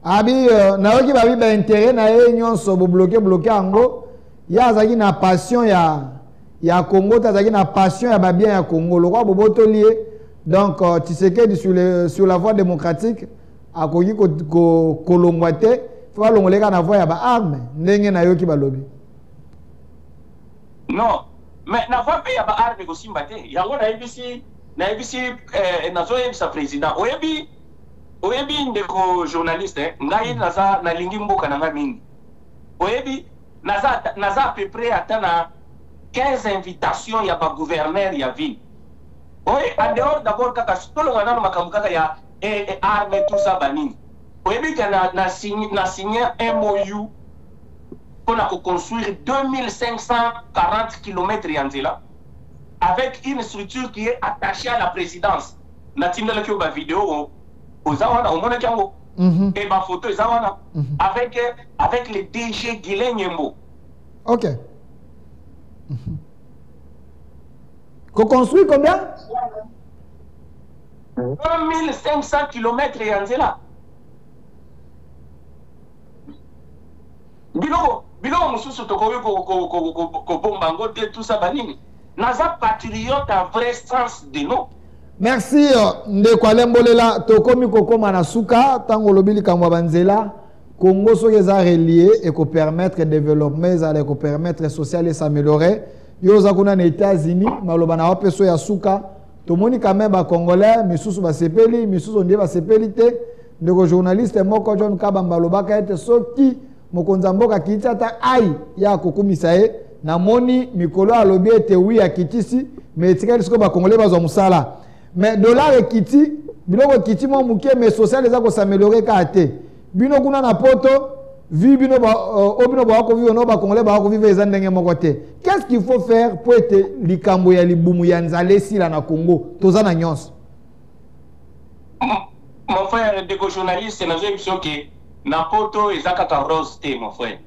Abi, naoki babi ba intérêt na ye nyonso bo bloquer ango. Ya zaki na passion ya Congo, tazaki na passion ya ba bien ya Congo. Le roi boboto lié. Donc Tshisekedi sur la voie démocratique akoki ko kolongwate, faut longoleka na voie ya ba arme. Ndenge na yoki balobi. Non, mais na voie pe ya ba arme ko simbate. Yango na ibisi na zo sa président. Oyebi ndeko journaliste ngai naza na lingi mboka na mingi. Oyebi naza à peu près atana 15 invitations ya ba gouverneur ya ville. Oui, en dehors d'abord kaka tolo wana makambo kaka ya arme tout ça banini. Oyebi kana na signé un MOU pour construire 2540 km yanzela avec une structure qui est attachée à la présidence. Na tindela ki ba vidéo Ozawana, au monde Kango, et ma photo Ozawana, avec le DG Guilain Nyembo. Ok. Qu'on construit combien 2500 km et Anzela. Biloko, Moussou Tokoyo, Bombango, tout ça, Banini. Naza patriote en vrai sens de nous. Merci Ndekwalembolela tokomi kokoma na suka tango lobili kamwa banzela Congo soki a relié et ko permettre développement et ko permettre social et s'améliorer yo za kuna na États-Unis maloba na wapeso ya suka tomoni quand même ba congolais misusu ba sepeli misusu ndie ba sepeli te ndeko journaliste moko John Kabamba lobaka ete soki mokonza mboka kitata ai ya kokumisa ye na moni mikolo alobi ete wi akitisi mais tikali siko ba congolais bazwa musala. Mais dollar et kiti, biloko kiti mo muke mais social les ko s'améliorer ka te. Bino kuna na poto, vi bino ba obino ba ko vi ono ba congolais ba ko vivre ezandenge moko te. Qu'est-ce qu'il faut faire pour être likambo ya libumu ya nzale sila na Congo? Tozana nyonso. Mon frère de journaliste na zo que na poto ezaka ka rose te mon frère.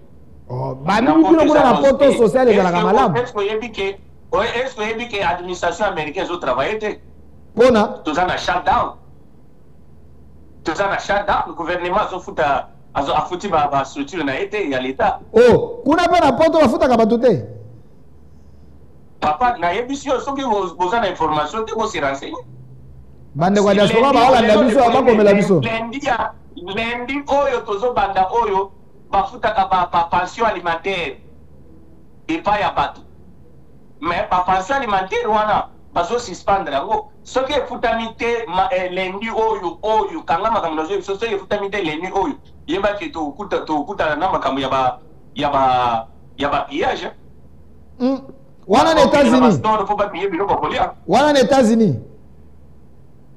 Oh, ba ni bino kuna na poto social ezala malamu. Est-ce que yebi que administration américaine zo travailler Bona. Tout ça na shutdown. Le gouvernement a foutu ma structure na été, il y a l'État. Oh, kuna pe na poto bafuta ka batute. Papa, na yebisio soki besoin d'information, te ko se renseigner. Bande kwa diaspora ba wala ndabiso abakomela biso. Lundi oyo tozo banda oyo bafuta ka ba pension alimentaire. Et pas ya bato. Mais pa pension alimentaire wana bazo suspendre yango. Ce qui est futamité lundi oyo kanga makambo nazo so est futamité lundi oyo yeba ke to kuta na makambo ya ba pillage. Wana na États-Unis. Wana na États-Unis.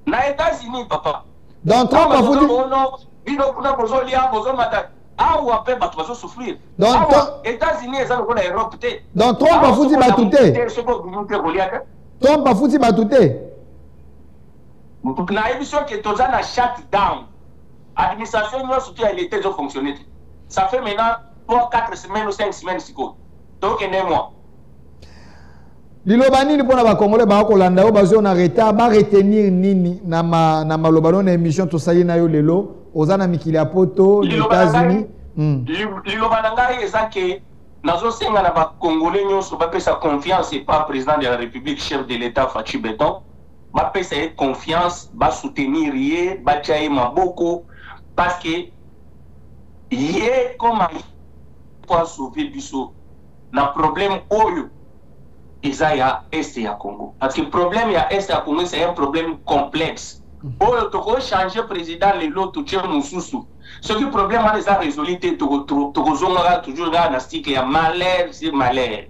Na États-Unis papa. Donc Trump a foutu bino kuna bozolia bozomata awu ape bato bazo souffrir. Donc États-Unis eza ko na Europe te. Donc Trump a foutu batute. Trump a foutu batute. Na émission que toza na shutdown. Administration nous surtout elle était fonctionner. Ça fait maintenant 3-4 semaines ou 5 semaines siko. Donc un mois. Liloba nini pona ba Congolais ba kolanda o bazo na retard ba retenir nini na maloba na émission to sali na yo lelo ozana mikili ya poto les États-Unis. Liloba nanga eza que nazo senga na ba Congolais nyonso ba pesa confiance et pas président de la République chef de l'État Fachi Beton. Ba pesa confiance ba soutenir ye ba chaye maboko parce que ye comment pour sauver biso na problème oyo eza ya est ya Congo parce que problème ya est ya Congo c'est un problème complexe oyo to ko changer président le lot tu mususu ce qui problème a déjà résolu to zonga toujours na stick ya malheur c'est malheur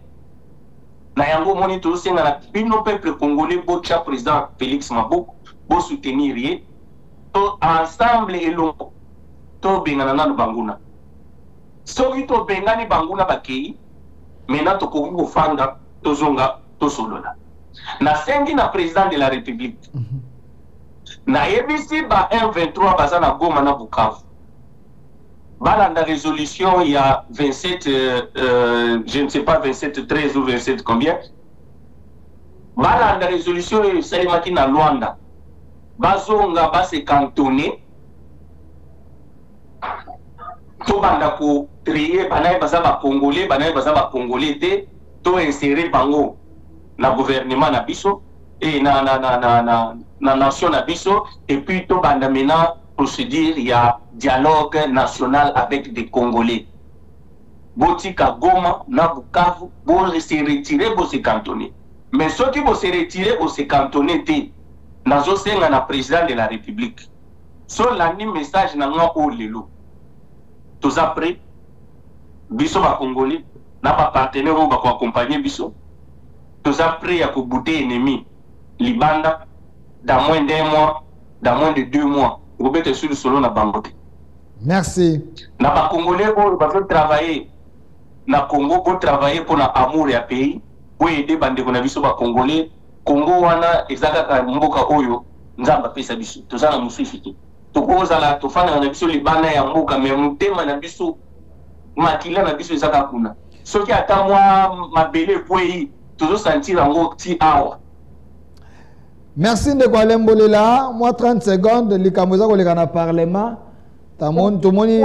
na yango moni to senga na bino peuple congolais bo cha président Félix Maboko bo soutenir ye to ensemble elo to bengana na banguna soki to bengani banguna bakei maintenant to ko fanda to zonga to solola na sengi na président de la République na yebisi ba M23 bazana Goma na Bukavu balanda résolution il y a 27 je ne sais pas 27 13 ou 27 combien Bala la résolution c'est maki na Luanda. Bazonga ba se cantonner. To banda ko créer banaye baza ba congolais, banaye baza ba congolais te to insérer bango na gouvernement na biso et na nation na biso et puis to banda maintenant procédure il y a dialogue national avec des Congolais. Botika Goma na Bukavu bo se retirer bo se cantonner. Mais ceux qui vont se retirer bo se cantonner te nazo senga na président de la République. So lani message na nga o lelo. Tous après biso ba Congolais na ba partenaire ba ko accompagner biso. Tous après ya ko bouter ennemi libanda dans moins d'un mois, dans moins de 2 mois. Vous êtes sur le solo na bangote. Merci. Na ba Congolais ba travailler na Congo pour travailler pour na amour ya pays. Pour aider bande ko na biso ba Congolais. Congo wana ezaka mboka oyo nzamba pesa biso. Tozana musifiki. Tokoza la tofana na biso libana ya mboka mais mutema na biso makila na biso ezaka kuna. Soki ata mwa mabele poyi tozo sentir ngo ti awa. Merci de quoi l'embolela. Moi 30 secondes likamoza ko lekana parlement. Tamon tomoni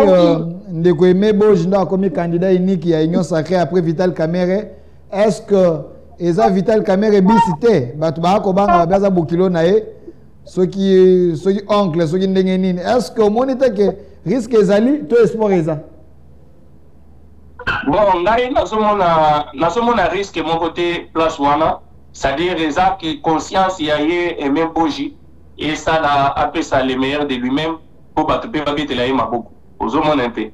de ko emebo jinda comme candidat unique ya Union Sacrée après Vital Kamerhe. Est-ce que eza Vital Kamerhe bisité batu ba ko banga baza bokilo na e soki oncle soki ndenge nini est-ce que monite que risque ezali to espoir eza bon ngai nazomona risque mon côté place wana c'est-à-dire eza que conscience ya ye et même boji et ça la appelle ça le meilleur de lui-même pour battre pe bitela ye maboko ozomona un peu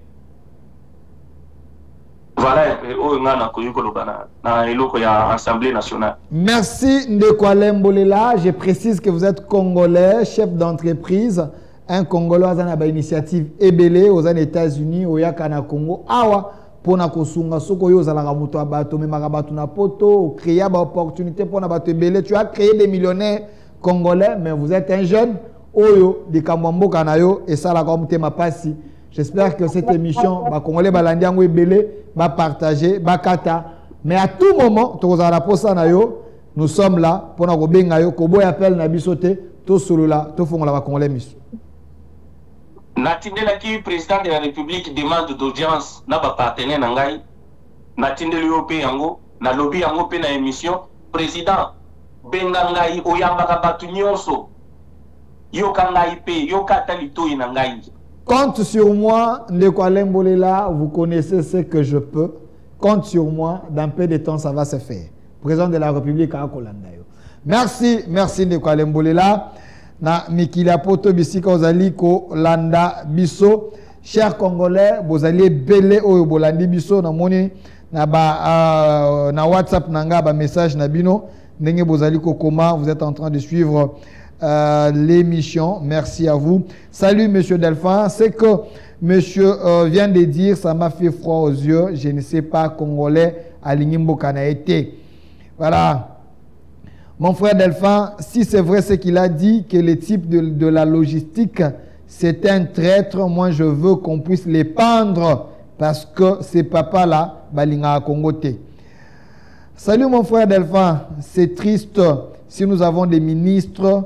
voilà o ngana ko yiko lobana na eloko ya Assemblée nationale. Merci Ndekwale Mbolela. Je précise que vous êtes congolais, chef d'entreprise, un Congolais à ba initiative ebele aux États-Unis au yakana Congo awa pona kosunga soko yo zalaka muto abato memaka bato na poto créer ba opportunité pona bato ebele. Tu as créé des millionnaires congolais mais vous êtes un jeune oyo de kamwamboka na yo et ça la comme tema pasi. J'espère que cette émission va congolais balandi yango ebele va partager va kata mais à tout moment tozala posa na yo nous sommes là pour na ko benga yo ko boy appel na bisote to solo la to fongola ba congolais miso. Natindela ki président de la République demande d'audience na ba partenaire na ngai natindeli yo pe yango na lobby yango pe na émission président benga ngai oyamba batu nyonso yo ka ngai pe yo kata litoyi na ngai. Compte sur moi, Ndekwale Mbolela, vous connaissez ce que je peux. Compte sur moi, dans peu de temps, ça va se faire. Président de la République à Kolanda. Merci, merci Ndekwale Mbolela. Na Mikila Poto Bisika Ozali Ko Landa Biso. Chers Congolais, vous allez belé au Bolandi Biso. Na moni na ba na WhatsApp nanga ba message na bino. Ndenge Bozali Ko Koma, vous êtes en train de suivre l'émission. Merci à vous. Salut Monsieur Delphin. C'est que Monsieur vient de dire, ça m'a fait froid aux yeux. Je ne sais pas congolais à Lingimbo été. Voilà. Mon frère Delphin, si c'est vrai ce qu'il a dit, que le type de la logistique, c'est un traître, moi je veux qu'on puisse les pendre parce que ces papas-là, balinga à Congoté. Salut mon frère Delphin. C'est triste si nous avons des ministres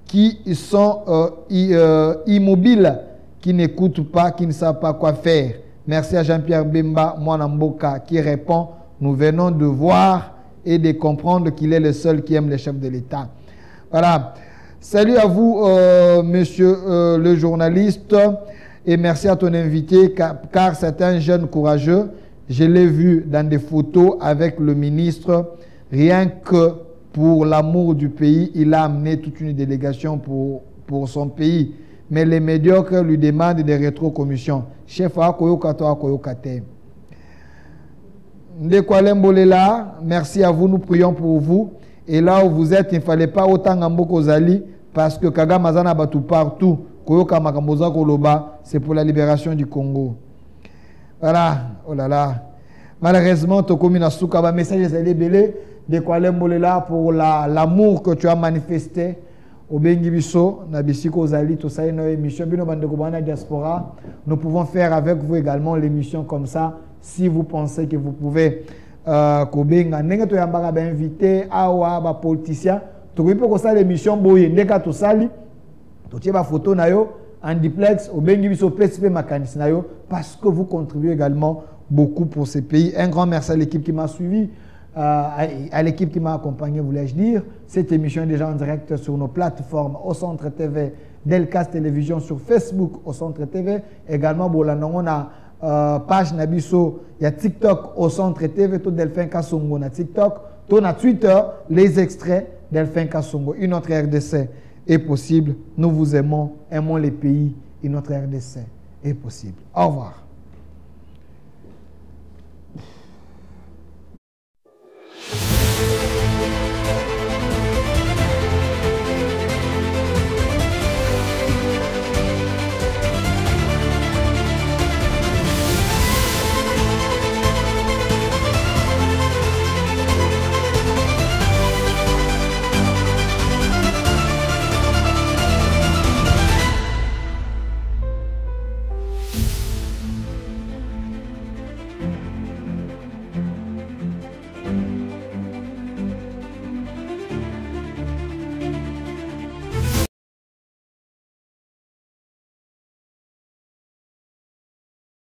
qui sont immobiles, qui n'écoutent pas, qui ne savent pas quoi faire. Merci à Jean-Pierre Bemba, Mwanamboka, qui répond, nous venons de voir et de comprendre qu'il est le seul qui aime les chefs de l'État. Voilà. Salut à vous, monsieur le journaliste, et merci à ton invité, car c'est un jeune courageux. Je l'ai vu dans des photos avec le ministre, rien que pour l'amour du pays, il a amené toute une délégation pour son pays. Mais les médiocres lui demandent des rétrocommissions. Chef Akoyokato Akoyokate. Ndekwale Mbolela, merci à vous, nous prions pour vous. Et là où vous êtes, il ne fallait pas autant Ngamboko Zali, parce que Kagamazana Batu partout, Koyoka Makamboza Koloba, c'est pour la libération du Congo. Voilà, oh là là. Malheureusement, Tokomina Soukaba, message est belé. Ndekwale Mbolela pour l'amour que tu as manifesté au Bengibiso, Nabisiko Zali, tout ça, une émission, Bino Bandekobana Diaspora. Nous pouvons faire avec vous également l'émission comme ça, si vous pensez que vous pouvez kobenga ndenge to yambaka ba invité awa ba politicien to ko ko sala émission boye ndeka to sali to tie ba photo na yo en duplex obengi biso PSP makanisi na yo parce que vous contribuez également beaucoup pour ces pays. Un grand merci à l'équipe qui m'a suivi, à l'équipe qui m'a accompagné, voulais-je dire. Cette émission est déjà en direct sur nos plateformes au Centre TV, Delcas Télévision sur Facebook au Centre TV, également on a page Nabiso, il y a TikTok au Centre TV, tout Delphin Kassongo na TikTok, tout na Twitter, les extraits Delphin Kassongo. Une autre RDC est possible. Nous vous aimons les pays et notre RDC est possible. Au revoir.